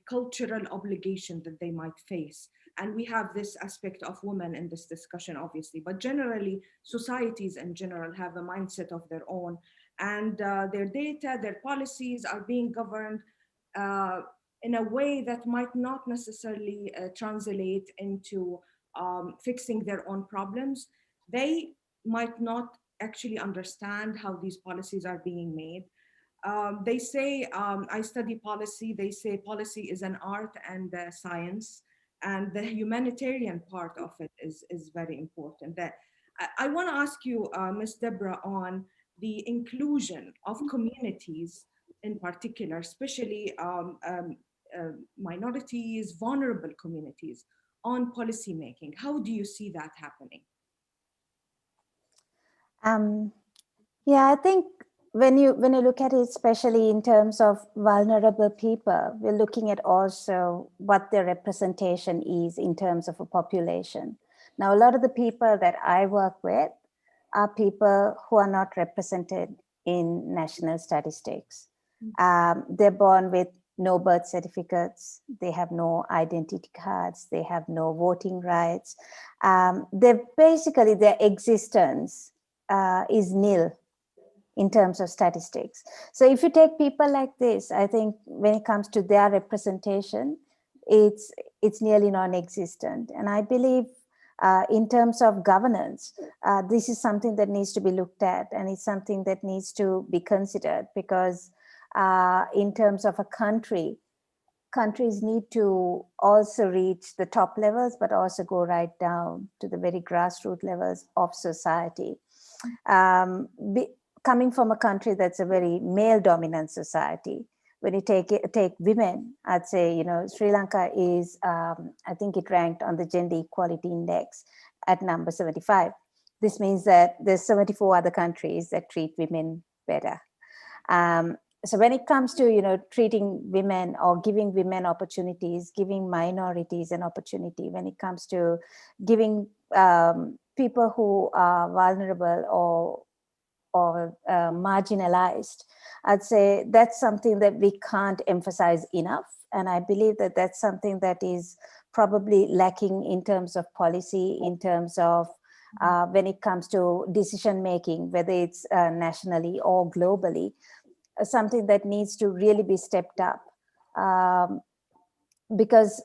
cultural obligation that they might face. And we have this aspect of women in this discussion, obviously, but generally, societies in general have a mindset of their own, and their data, their policies are being governed in a way that might not necessarily translate into fixing their own problems. They might not actually understand how these policies are being made. They say, I study policy, they say policy is an art and a science, and the humanitarian part of it is very important. That I want to ask you, Ms. Deborah, on the inclusion of communities in particular, especially minorities, vulnerable communities on policy making. How do you see that happening? Um, yeah, I think when you look at it, especially in terms of vulnerable people, we're looking at also what their representation is in terms of a population. Now, a lot of the people that I work with are people who are not represented in national statistics. They're born with no birth certificates, they have no identity cards, they have no voting rights. They basically, their existence is nil in terms of statistics. So if you take people like this, I think when it comes to their representation, it's nearly non-existent. And I believe in terms of governance, this is something that needs to be looked at, and it's something that needs to be considered, because in terms of a country, countries need to also reach the top levels, but also go right down to the very grassroots levels of society. Coming from a country that's a very male dominant society, when you take women, I'd say, you know, Sri Lanka is, I think it ranked on the Gender Equality Index at number 75. This means that there's 74 other countries that treat women better. So when it comes to, you know, treating women or giving women opportunities, giving minorities an opportunity, when it comes to giving people who are vulnerable or marginalized, I'd say that's something that we can't emphasize enough. And I believe that that's something that is probably lacking in terms of policy, in terms of when it comes to decision making, whether it's nationally or globally, something that needs to really be stepped up. Because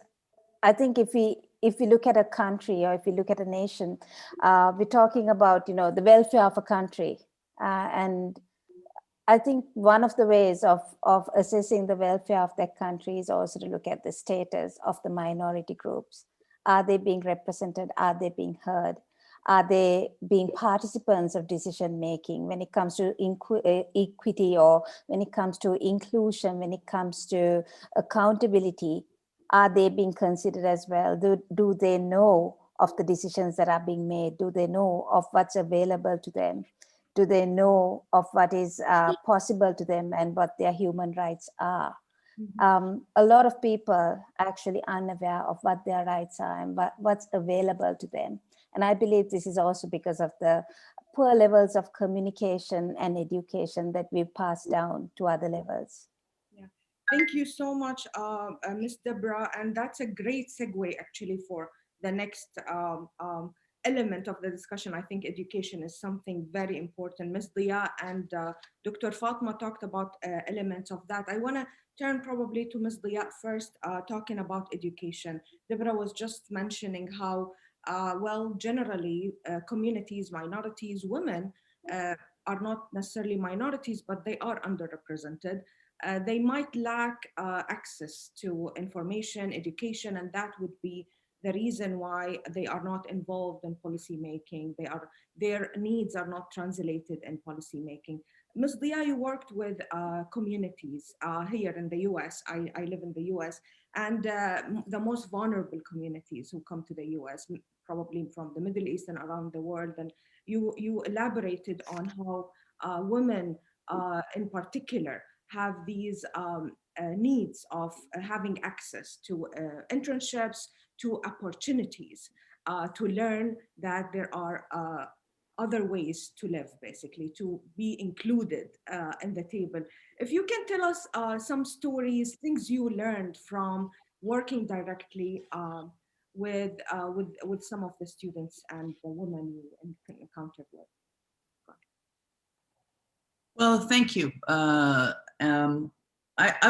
I think if we look at a country, or if we look at a nation, we're talking about, you know, the welfare of a country. And I think one of the ways of assessing the welfare of that country is also to look at the status of the minority groups. Are they being represented? Are they being heard? Are they being participants of decision making when it comes to equity, or when it comes to inclusion, when it comes to accountability? Are they being considered as well? Do they know of the decisions that are being made? Do they know of what's available to them? Do they know of what is possible to them and what their human rights are? A lot of people are actually unaware of what their rights are and what's available to them. And I believe this is also because of the poor levels of communication and education that we've passed down to other levels. Yeah. Thank you so much, Ms. Deborah. And that's a great segue actually for the next element of the discussion. I think education is something very important. Ms. Dia and Dr. Fatma talked about elements of that. I want to turn probably to Ms. Dia first, talking about education. Deborah was just mentioning how, well, generally communities, minorities, women are not necessarily minorities, but they are underrepresented. They might lack access to information, education, and that would be the reason why they are not involved in policy making. Their needs are not translated in policy making. Ms. Dia, you worked with communities here in the US. I live in the US, and the most vulnerable communities who come to the US, probably from the Middle East and around the world. And you elaborated on how women in particular have these needs of having access to internships, to opportunities, to learn that there are other ways to live, basically, to be included in the table. If you can tell us some stories, things you learned from working directly with some of the students and the women you encountered with. Well, thank you. I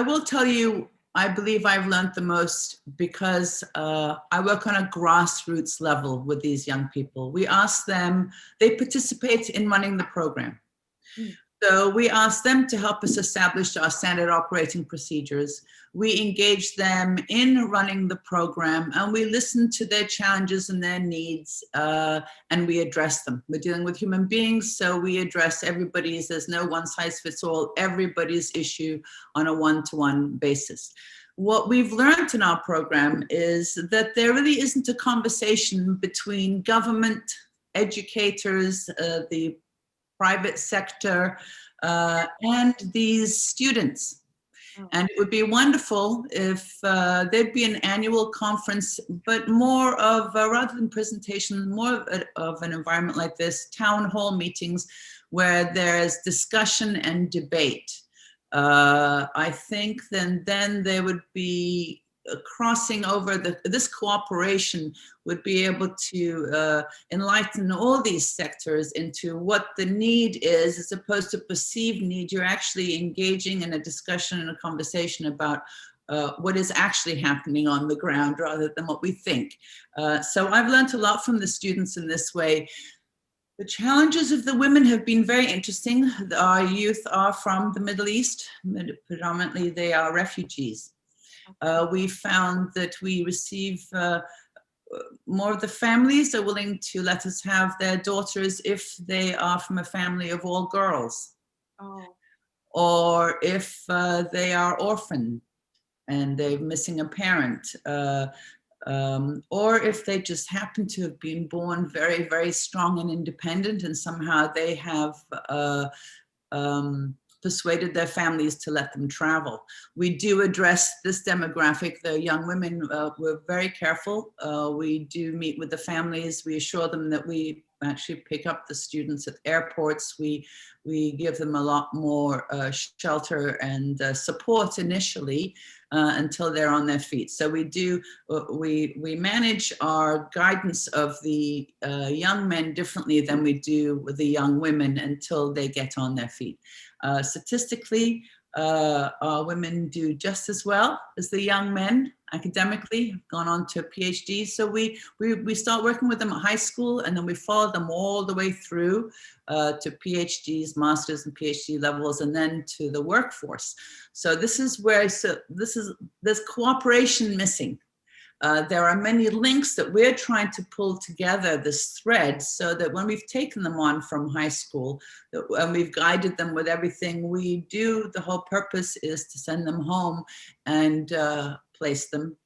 will tell you, I believe I've learned the most because I work on a grassroots level with these young people. We ask them, they participate in running the program. So we ask them to help us establish our standard operating procedures. We engage them in running the program, and we listen to their challenges and their needs, and we address them. We're dealing with human beings, so we address everybody's. There's no one size fits all, everybody's issue on a one-to-one basis. What we've learned in our program is that there really isn't a conversation between government, educators, the private sector, and these students. And it would be wonderful if there'd be an annual conference, but more of, rather than presentation, more of an environment like this, town hall meetings, where there's discussion and debate. I think then there would be crossing over this cooperation would be able to enlighten all these sectors into what the need is, as opposed to perceived need. You're actually engaging in a discussion and a conversation about what is actually happening on the ground rather than what we think. So I've learned a lot from the students in this way. The challenges of the women have been very interesting. Our youth are from the Middle East. Predominantly, they are refugees. We found that we receive more of the families are willing to let us have their daughters if they are from a family of all girls. Or if they are orphaned and they're missing a parent. Or if they just happen to have been born very, very strong and independent, and somehow they have persuaded their families to let them travel. We do address this demographic, the young women. We're very careful. We do meet with the families. We assure them that we actually pick up the students at airports. We give them a lot more shelter and support initially until they're on their feet. So we manage our guidance of the young men differently than we do with the young women until they get on their feet. Statistically, our women do just as well as the young men academically, have gone on to PhDs. So we start working with them at high school, and then we follow them all the way through to PhDs, masters and PhD levels, and then to the workforce. So this is where, there's cooperation missing. There are many links that we're trying to pull together, this thread, so that when we've taken them on from high school and we've guided them with everything we do, the whole purpose is to send them home and place them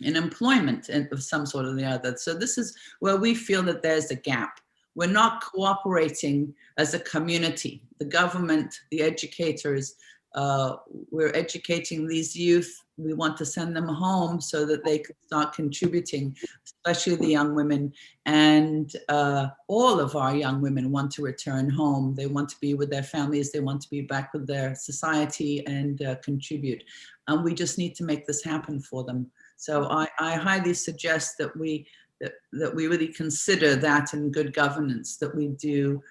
in employment of some sort or the other. So this is where we feel that there's a gap. We're not cooperating as a community, the government, the educators. We're educating these youth. We want to send them home so that they can start contributing, especially the young women. And all of our young women want to return home. They want to be with their families. They want to be back with their society and contribute. And we just need to make this happen for them. So I highly suggest that we really consider that in good governance, that we do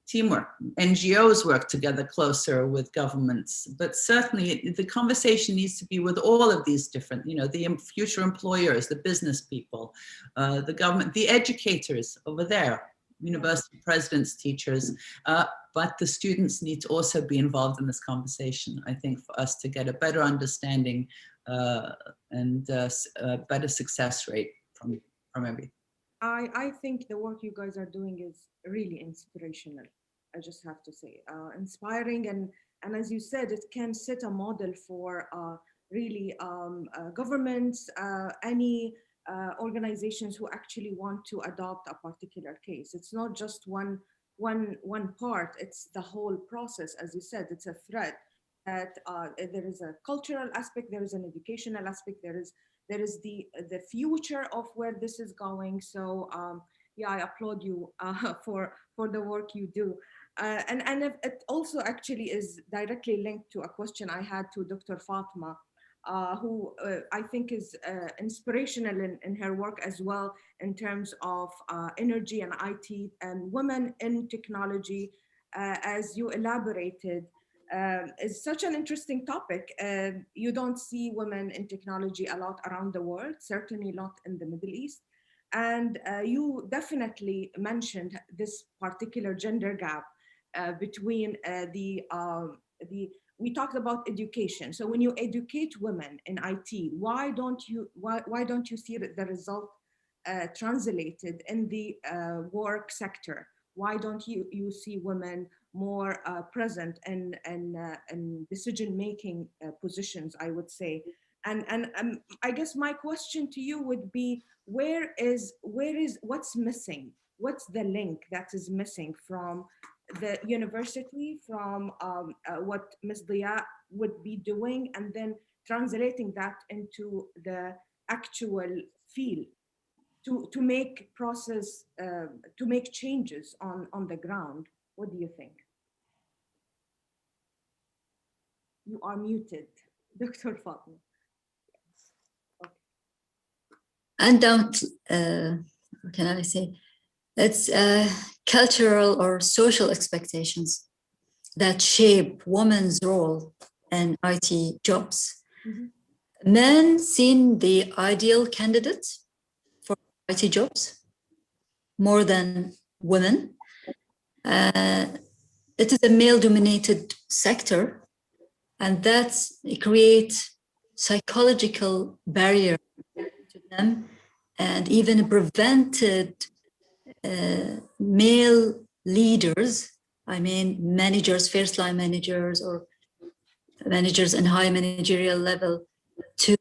teamwork. NGOs work together closer with governments, but certainly the conversation needs to be with all of these different, the future employers, the business people, the government, the educators over there, university presidents, teachers, but the students need to also be involved in this conversation, I think, for us to get a better understanding and a better success rate from everything. I think the work you guys are doing is really inspirational. I just have to say, inspiring, and as you said, it can set a model for really governments, any organizations who actually want to adopt a particular case. It's not just one part; it's the whole process. As you said, it's a thread that there is a cultural aspect, there is an educational aspect, there is the future of where this is going. So yeah, I applaud you for the work you do. And it also actually is directly linked to a question I had to Dr. Fatma, who I think is inspirational in her work as well, in terms of energy and IT and women in technology, as you elaborated. It's such an interesting topic. You don't see women in technology a lot around the world, certainly not in the Middle East. And you definitely mentioned this particular gender gap between we talked about education. So when you educate women in IT, why don't you see the result translated in the work sector? Why don't you see women more present in decision-making positions, I would say. And I guess my question to you would be, what's missing? What's the link that is missing from the university, from what Ms. Dia would be doing, and then translating that into the actual field to make to make changes on the ground? What do you think? You are muted, Dr. Fatma. And don't, what can I say? It's cultural or social expectations that shape women's role in IT jobs. Mm-hmm. Men seen the ideal candidate for IT jobs more than women. It is a male-dominated sector, and that creates psychological barrier to them, and even prevented male leaders, I mean managers, first-line managers or managers in high managerial level, to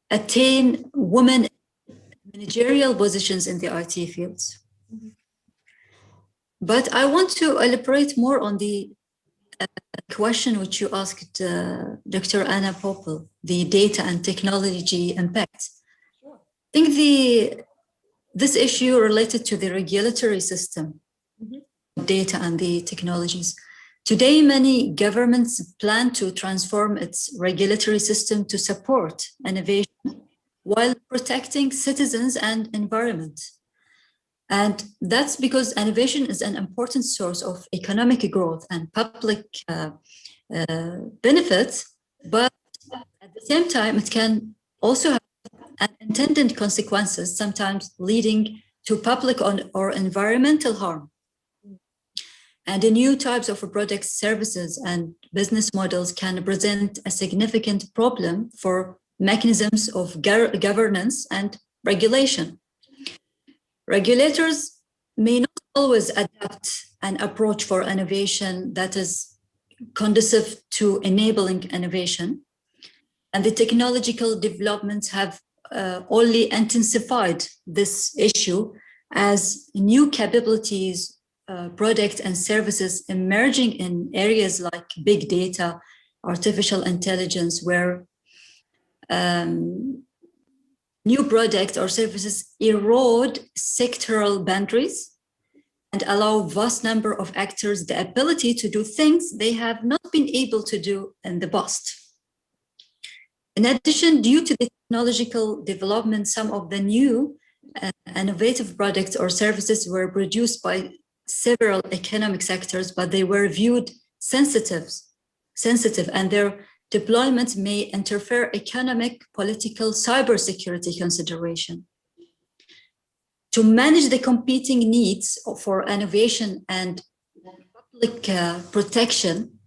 attain women managerial positions in the IT fields. Mm-hmm. But I want to elaborate more on the question which you asked Dr. Anna Popel, the data and technology impact. Sure. I think this issue related to the regulatory system, mm-hmm. data and the technologies. Today, many governments plan to transform its regulatory system to support innovation while protecting citizens and environment. And that's because innovation is an important source of economic growth and public benefits, but at the same time, it can also have unintended consequences, sometimes leading to public or environmental harm. And the new types of products, services, and business models can present a significant problem for mechanisms of governance and regulation. Regulators may not always adapt an approach for innovation that is conducive to enabling innovation. And the technological developments have only intensified this issue as new capabilities, products and services emerging in areas like big data, artificial intelligence, where new products or services erode sectoral boundaries and allow vast number of actors the ability to do things they have not been able to do in the past. In addition, due to the technological development, some of the new innovative products or services were produced by several economic sectors, but they were viewed sensitive, and their deployment may interfere economic, political, cybersecurity consideration. To manage the competing needs for innovation and public protection,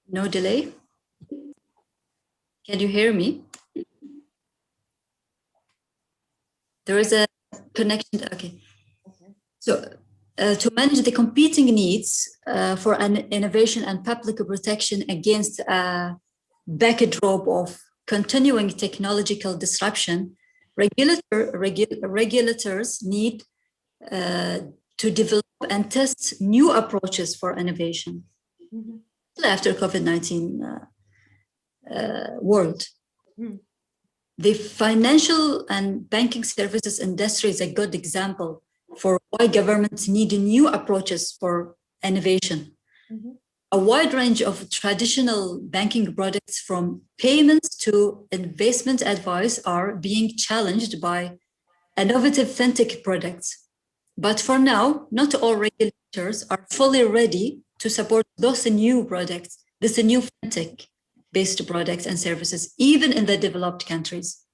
no delay. Can you hear me? There is a connection, okay. So to manage the competing needs for an innovation and public protection against a backdrop of continuing technological disruption, regulators need to develop and test new approaches for innovation after COVID-19 world. The financial and banking services industry is a good example for why governments need new approaches for innovation. A wide range of traditional banking products, from payments to investment advice, are being challenged by innovative fintech products But for now, not all regulators are fully ready to support those new products, this new fintech-based products and services, even in the developed countries.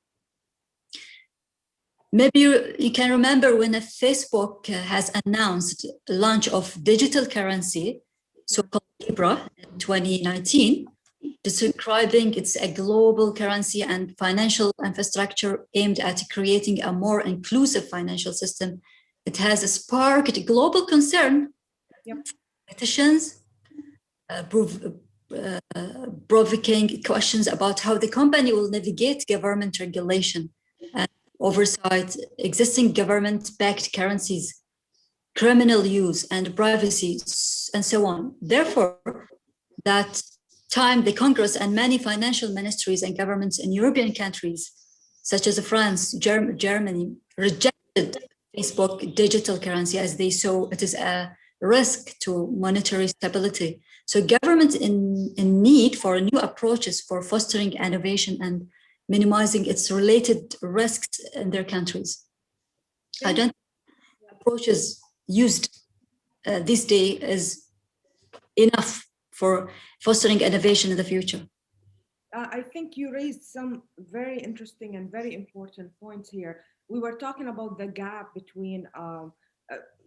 Maybe you can remember when Facebook has announced launch of digital currency, so-called Libra, in 2019, describing it's a global currency and financial infrastructure aimed at creating a more inclusive financial system. It has sparked global concern. Yep. Politicians provoking questions about how the company will navigate government regulation and oversight, existing government-backed currencies, criminal use and privacy, and so on. Therefore, that time the Congress and many financial ministries and governments in European countries, such as France, Germany, rejected Facebook digital currency as they saw it is a risk to monetary stability. So governments in need for new approaches for fostering innovation and minimizing its related risks in their countries. I don't think approaches used this day is enough for fostering innovation in the future. I think you raised some very interesting and very important points here. We were talking about the gap between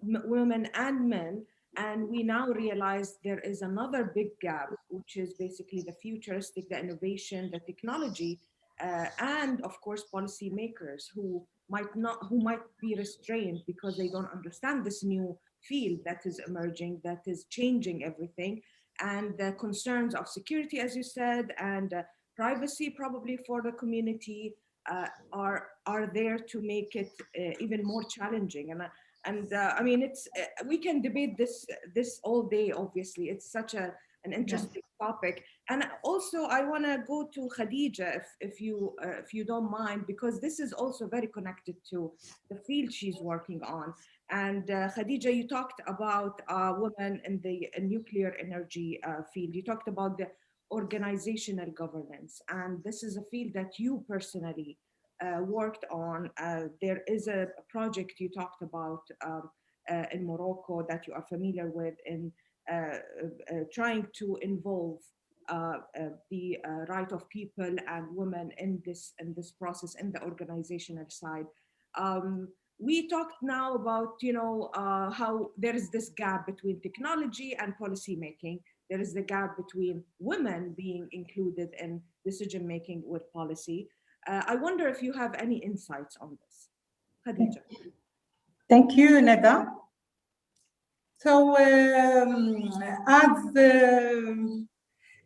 women and men, and we now realize there is another big gap, which is basically the futuristic, the innovation, the technology, and of course policymakers who might be restrained because they don't understand this new field that is emerging, that is changing everything, and the concerns of security, as you said, and privacy probably for the community are there to make it even more challenging. And I mean, it's we can debate this all day. Obviously, it's such an interesting topic. And also, I want to go to Khadija, if you don't mind, because this is also very connected to the field she's working on. And Khadija, you talked about women in the nuclear energy field. You talked about the organizational governance, and this is a field that you personally worked on. There is a project you talked about in Morocco that you are familiar with in trying to involve the right of people and women in this process in the organizational side. We talked now about how there is this gap between technology and policy making. There is the gap between women being included in decision making with policy. I wonder if you have any insights on this, Khadija. Thank you, Neda. So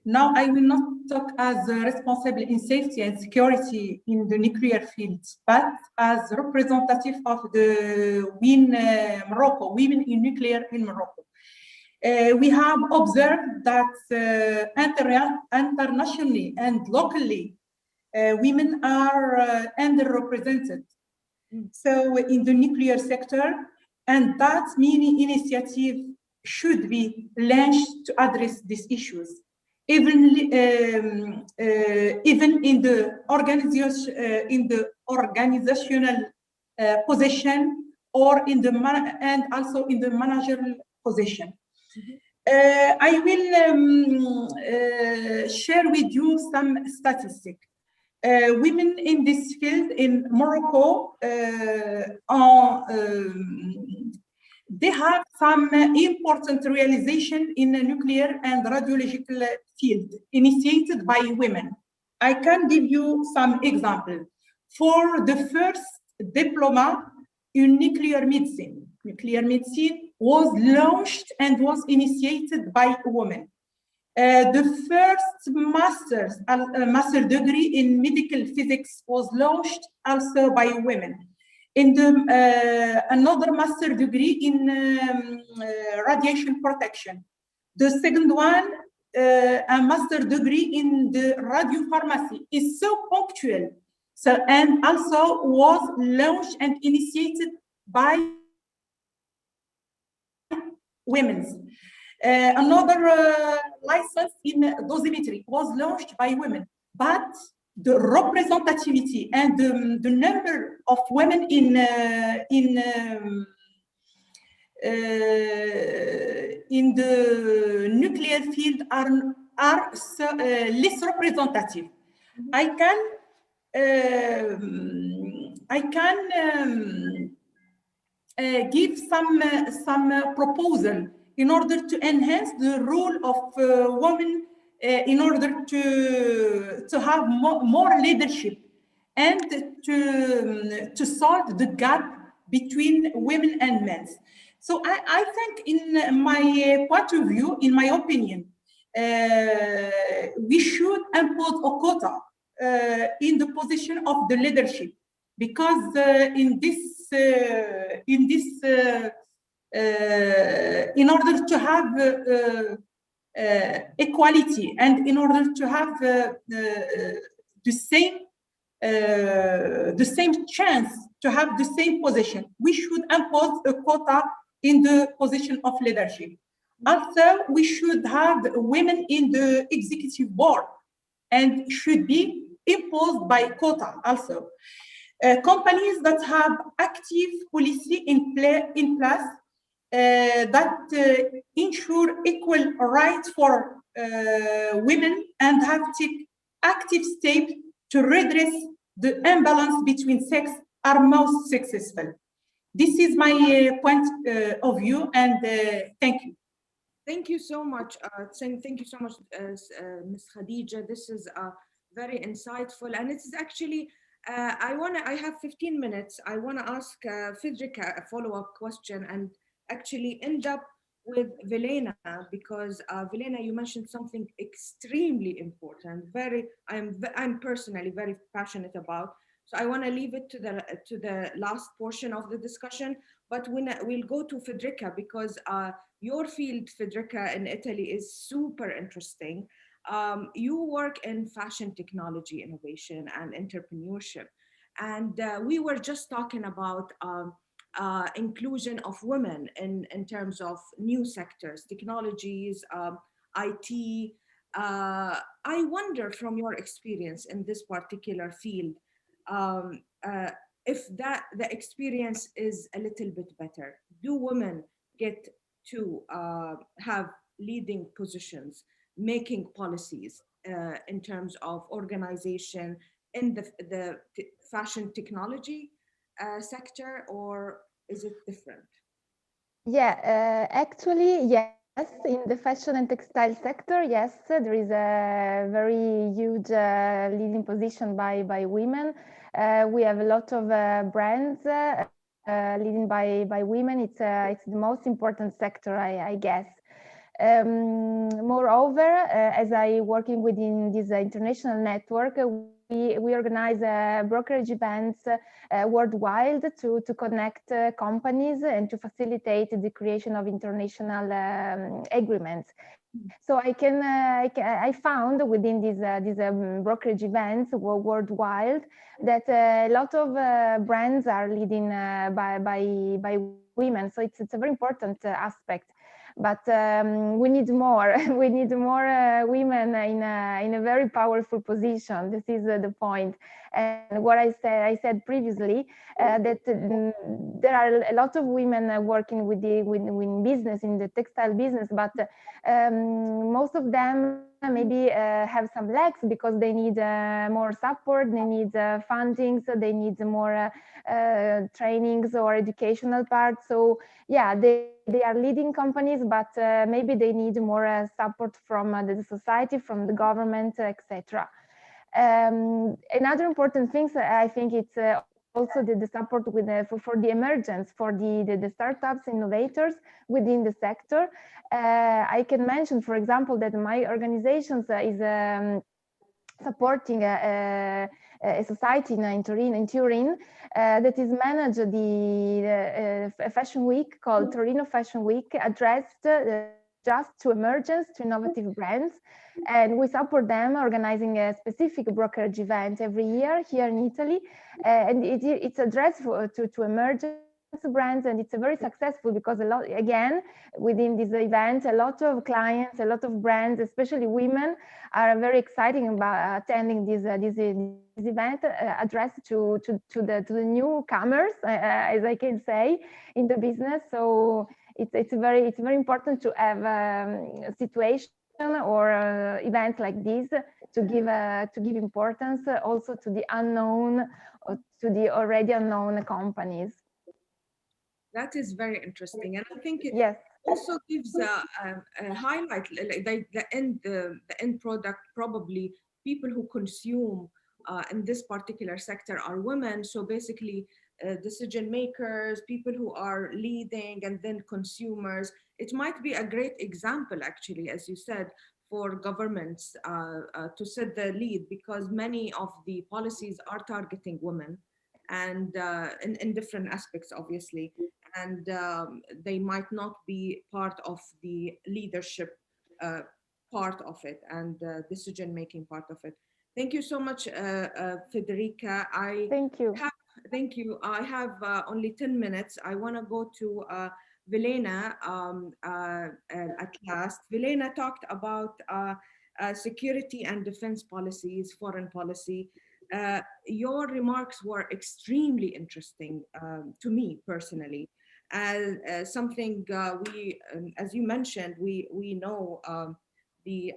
now I will not talk as responsible in safety and security in the nuclear field, but as representative of the women in nuclear in Morocco. We have observed that internationally and locally, women are underrepresented. So in the nuclear sector, and that many initiatives should be launched to address these issues. Even in the organizational position, or in the and also in the managerial position. I will share with you some statistics. Women in this field in Morocco they have some important realization in the nuclear and radiological field initiated by women. I can give you some examples. For the first diploma in nuclear medicine was launched and was initiated by women. The first master degree in medical physics was launched also by women. In the another master degree in radiation protection. The second one, a master degree in the radiopharmacy, is so punctual. So, and also was launched and initiated by women. Another license in dosimetry was launched by women, but the representativity and the number of women in in the nuclear field are less representative. I can give some proposal in order to enhance the role of women in order to have more leadership and to solve the gap between women and men. So I think in my point of view, in my opinion, we should impose a quota in the position of the leadership, because in order to have equality and in order to have the same chance to have the same position, we should impose a quota in the position of leadership. Also, we should have women in the executive board and should be imposed by quota also. Companies that have active policy in place that ensure equal rights for women and have take active steps to redress the imbalance between sex are most successful. This is my point of view, and thank you. Thank you so much. Thank you so much, Ms. Khadija. This is very insightful, and it's actually I have 15 minutes. I wanna ask Fidrika a follow-up question and actually end up with Velena, because Velena, you mentioned something extremely important. I'm personally very passionate about. So I want to leave it to the last portion of the discussion. But we'll go to Federica, because your field, Federica, in Italy is super interesting. You work in fashion technology innovation and entrepreneurship. And we were just talking about inclusion of women in terms of new sectors, technologies, IT. I wonder, from your experience in this particular field, um, uh, if the experience is a little bit better. Do women get to have leading positions, making policies in terms of organization in the fashion technology sector, or is it different? Yeah, actually, yes. In the fashion and textile sector, yes, there is a very huge leading position by women. We have a lot of brands leading by women. It's the most important sector, I guess. Moreover, as I working within this international network, we organize brokerage events worldwide to connect companies and to facilitate the creation of international agreements. So I found within these brokerage events worldwide that a lot of brands are leading by women. So it's a very important aspect. But we need more. We need more women in a very powerful position. This is the point. And what I said previously, that there are a lot of women working with business, in the textile business, but most of them maybe have some lacks because they need more support, they need funding, so they need more trainings or educational part. So yeah, they are leading companies, but maybe they need more support from the society, from the government, etc. Another important thing, I think, it's also the support with for the emergence, for the startups, innovators within the sector. I can mention, for example, that my organization is supporting a society in Turin that is managed a fashion week called Torino Fashion Week, addressed just to emergence, to innovative brands. And we support them organizing a specific brokerage event every year here in Italy. And it's addressed to emergence brands, and it's very successful because a lot, again, within this event, a lot of clients, a lot of brands, especially women, are very excited about attending this event addressed to the newcomers, as I can say, in the business. So it's very important to have a situation or events like this to give importance also to the unknown or to the already unknown companies. That is very interesting, and I think it Yes. also gives a highlight, like the end product. Probably people who consume in this particular sector are women. So basically, decision makers, people who are leading, and then consumers. It might be a great example, actually, as you said, for governments to set the lead, because many of the policies are targeting women, and in different aspects, obviously, and they might not be part of the leadership part of it and decision making part of it. Thank you so much, Federica. Thank you. Thank you. I have only 10 minutes. I want to go to Vilena at last. Vilena talked about security and defense policies, foreign policy. Your remarks were extremely interesting to me personally. Something as you mentioned, we know the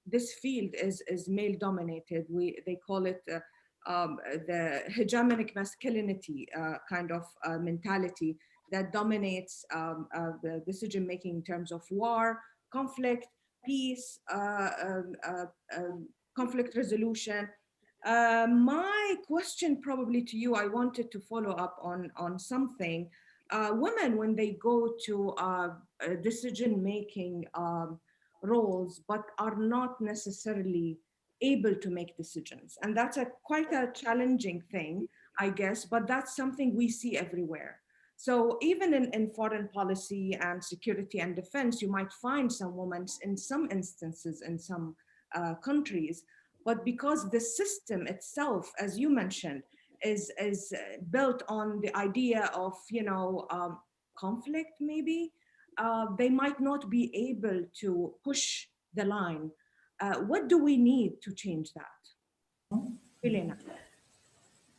this field is male dominated. They call it the hegemonic masculinity kind of mentality that dominates the decision making in terms of war, conflict, peace, conflict resolution. My question probably to you, I wanted to follow up on something. Women, when they go to decision making roles, but are not necessarily able to make decisions, and that's quite a challenging thing, I guess. But that's something we see everywhere. So even in foreign policy and security and defense, you might find some women in some instances in some countries, but because the system itself, as you mentioned, is built on the idea of conflict, maybe they might not be able to push the line. What do we need to change that? Elena.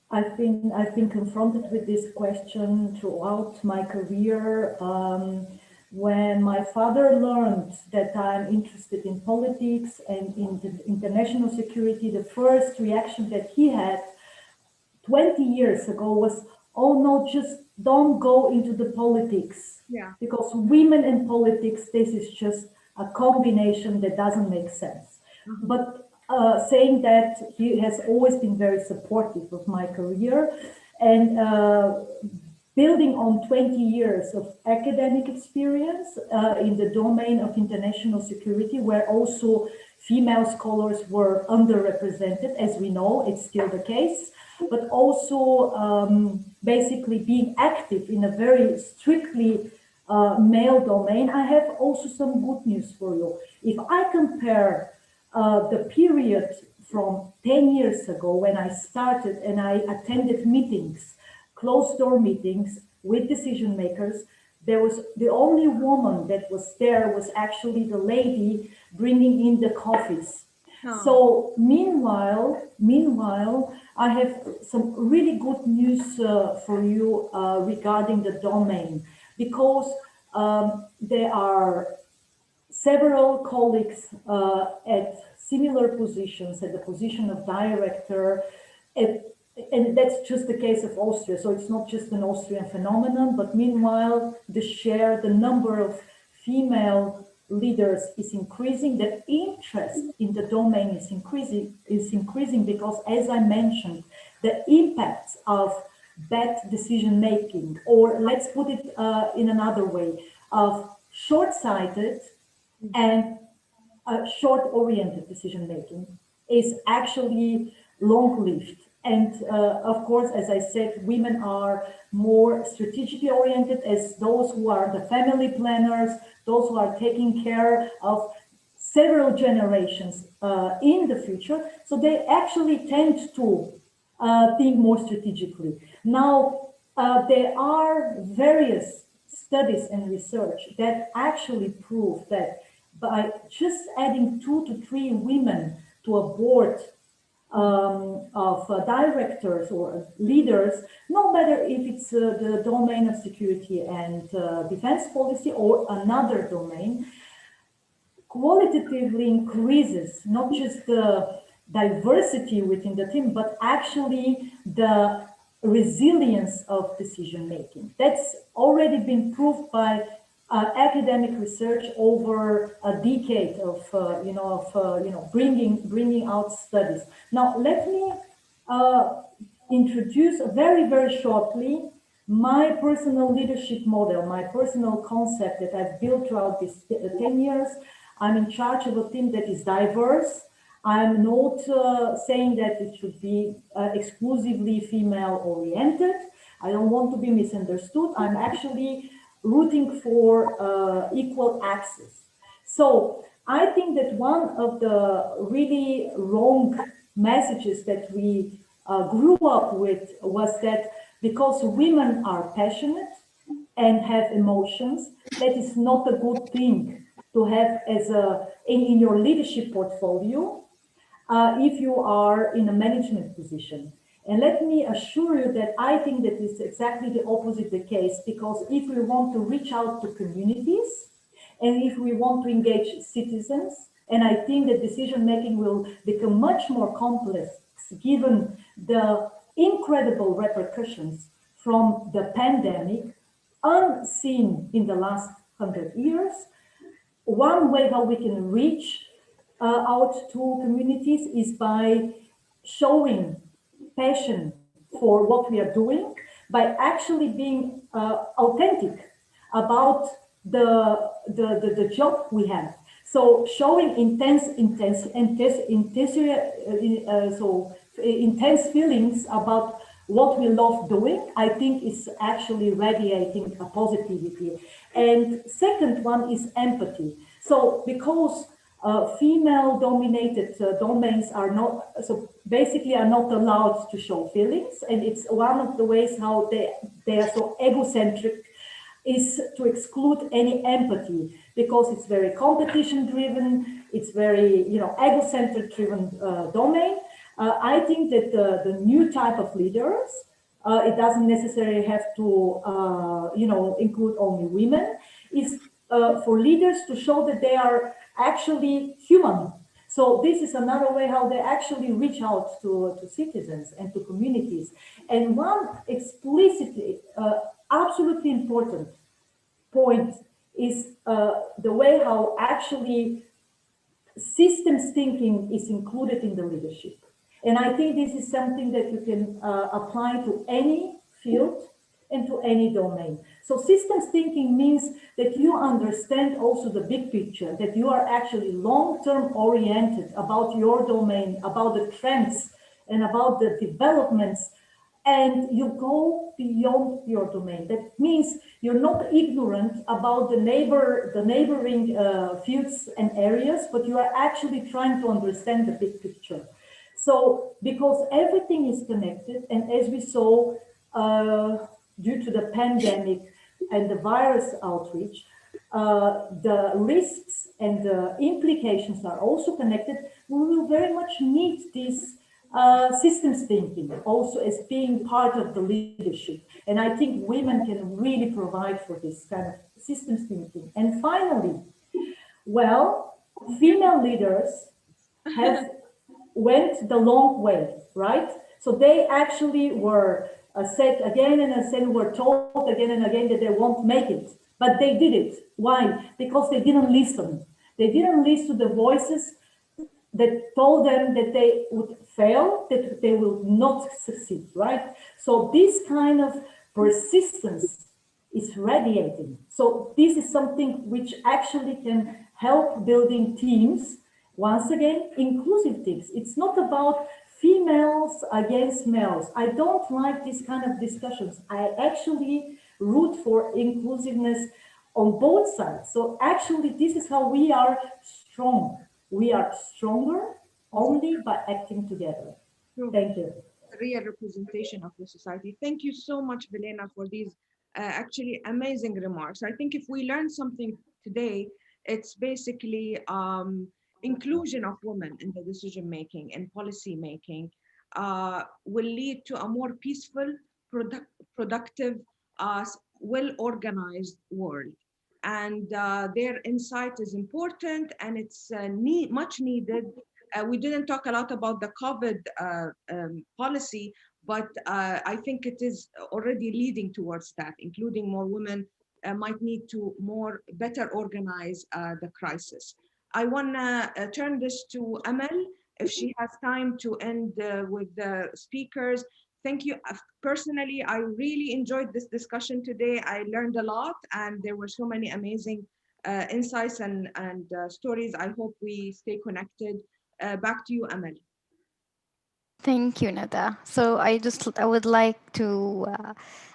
I've been confronted with this question throughout my career. When my father learned that I'm interested in politics and in the international security, the first reaction that he had 20 years ago was, oh no, just don't go into the politics. Yeah. Because women in politics, this is just a combination that doesn't make sense. But saying that, he has always been very supportive of my career, and building on 20 years of academic experience in the domain of international security, where also female scholars were underrepresented, as we know, it's still the case, but also basically being active in a very strictly male domain. I have also some good news for you. If I compare the period from 10 years ago when I started and I attended meetings, closed door meetings with decision makers, there was the only woman that was there was actually the lady bringing in the coffees. So meanwhile, I have some really good news for you regarding the domain, because there are several colleagues at similar positions, at the position of director, and that's just the case of Austria. So it's not just an Austrian phenomenon, but meanwhile, the number of female leaders is increasing. The interest in the domain is increasing because, as I mentioned, the impacts of bad decision making, or let's put it in another way, of short-sighted and short-oriented decision making is actually long-lived. And of course, as I said, women are more strategically oriented, as those who are the family planners, those who are taking care of several generations in the future. So they actually tend to think more strategically. Now, there are various studies and research that actually prove that by just adding 2 to 3 women to a board of directors or leaders, no matter if it's the domain of security and defense policy or another domain, qualitatively increases not just the diversity within the team, but actually the resilience of decision making. That's already been proved by academic research over a decade of bringing out studies. Now let me introduce very shortly my personal leadership model, my personal concept that I've built throughout these 10 years. I'm in charge of a team that is diverse. I'm not saying that it should be exclusively female oriented. I don't want to be misunderstood. I'm actually rooting for equal access. So I think that one of the really wrong messages that we grew up with was that because women are passionate and have emotions, that is not a good thing to have as in your leadership portfolio if you are in a management position. And let me assure you that I think that is exactly the opposite the case, because if we want to reach out to communities and if we want to engage citizens, and I think that decision making will become much more complex given the incredible repercussions from the pandemic, unseen in the last 100 years. One way how we can reach out to communities is by showing passion for what we are doing, by actually being authentic about the job we have. So showing intense feelings about what we love doing, I think is actually radiating a positivity. And second one is empathy. So because female dominated domains are not, so basically are not allowed to show feelings, and it's one of the ways how they are so egocentric is to exclude any empathy, because it's very competition driven, it's very egocentric driven domain. I think that the new type of leaders, it doesn't necessarily have to include only women, is for leaders to show that they are actually human. So this is another way how they actually reach out to citizens and to communities. And one explicitly absolutely important point is the way how actually systems thinking is included in the leadership. And I think this is something that you can apply to any field and to any domain. So systems thinking means that you understand also the big picture, that you are actually long-term oriented about your domain, about the trends and about the developments, and you go beyond your domain. That means you're not ignorant about the neighboring fields and areas, but you are actually trying to understand the big picture. So because everything is connected, and as we saw due to the pandemic and the virus outreach, the risks and the implications are also connected. We will very much need this systems thinking also as being part of the leadership. And I think women can really provide for this kind of systems thinking. And finally, well, female leaders have went the long way, right? So they actually were said again and again, were told again and again that they won't make it, but they did it. Why? Because they didn't listen. They didn't listen to the voices that told them that they would fail, that they will not succeed, right? So this kind of persistence is radiating. So this is something which actually can help building teams. Once again, inclusive teams. It's not about females against males. I don't like this kind of discussions. I actually root for inclusiveness on both sides. So actually, this is how we are strong. We are stronger only by acting together. True. Thank you. Real representation of the society. Thank you so much, Velena, for these actually amazing remarks. I think if we learn something today, it's basically inclusion of women in the decision making and policy making will lead to a more peaceful, productive, well organized world. And their insight is important, and it's much needed. We didn't talk a lot about the COVID policy, but I think it is already leading towards that, including more women might need to better organize the crisis. I want to turn this to Amal if she has time to end with the speakers. Thank you. Personally, I really enjoyed this discussion today. I learned a lot, and there were so many amazing insights and stories. I hope we stay connected. Back to you, Amal. Thank you, Nada. So I would like to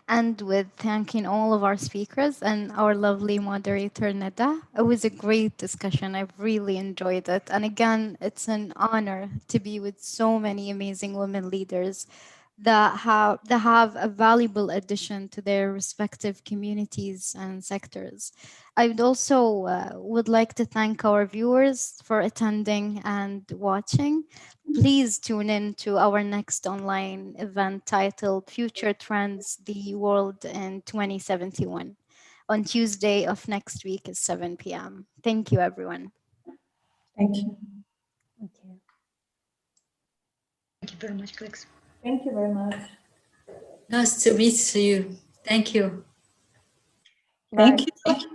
end with thanking all of our speakers and our lovely moderator, Nada. It was a great discussion. I've really enjoyed it. And again, it's an honor to be with so many amazing women leaders that have a valuable addition to their respective communities and sectors. I would also would like to thank our viewers for attending and watching. Please tune in to our next online event titled Future Trends, the World in 2071 on Tuesday of next week at 7 p.m. Thank you, everyone. Thank you. Thank you. Thank you very much, colleagues. Thank you very much. Nice to meet you. Thank you. Bye. Thank you.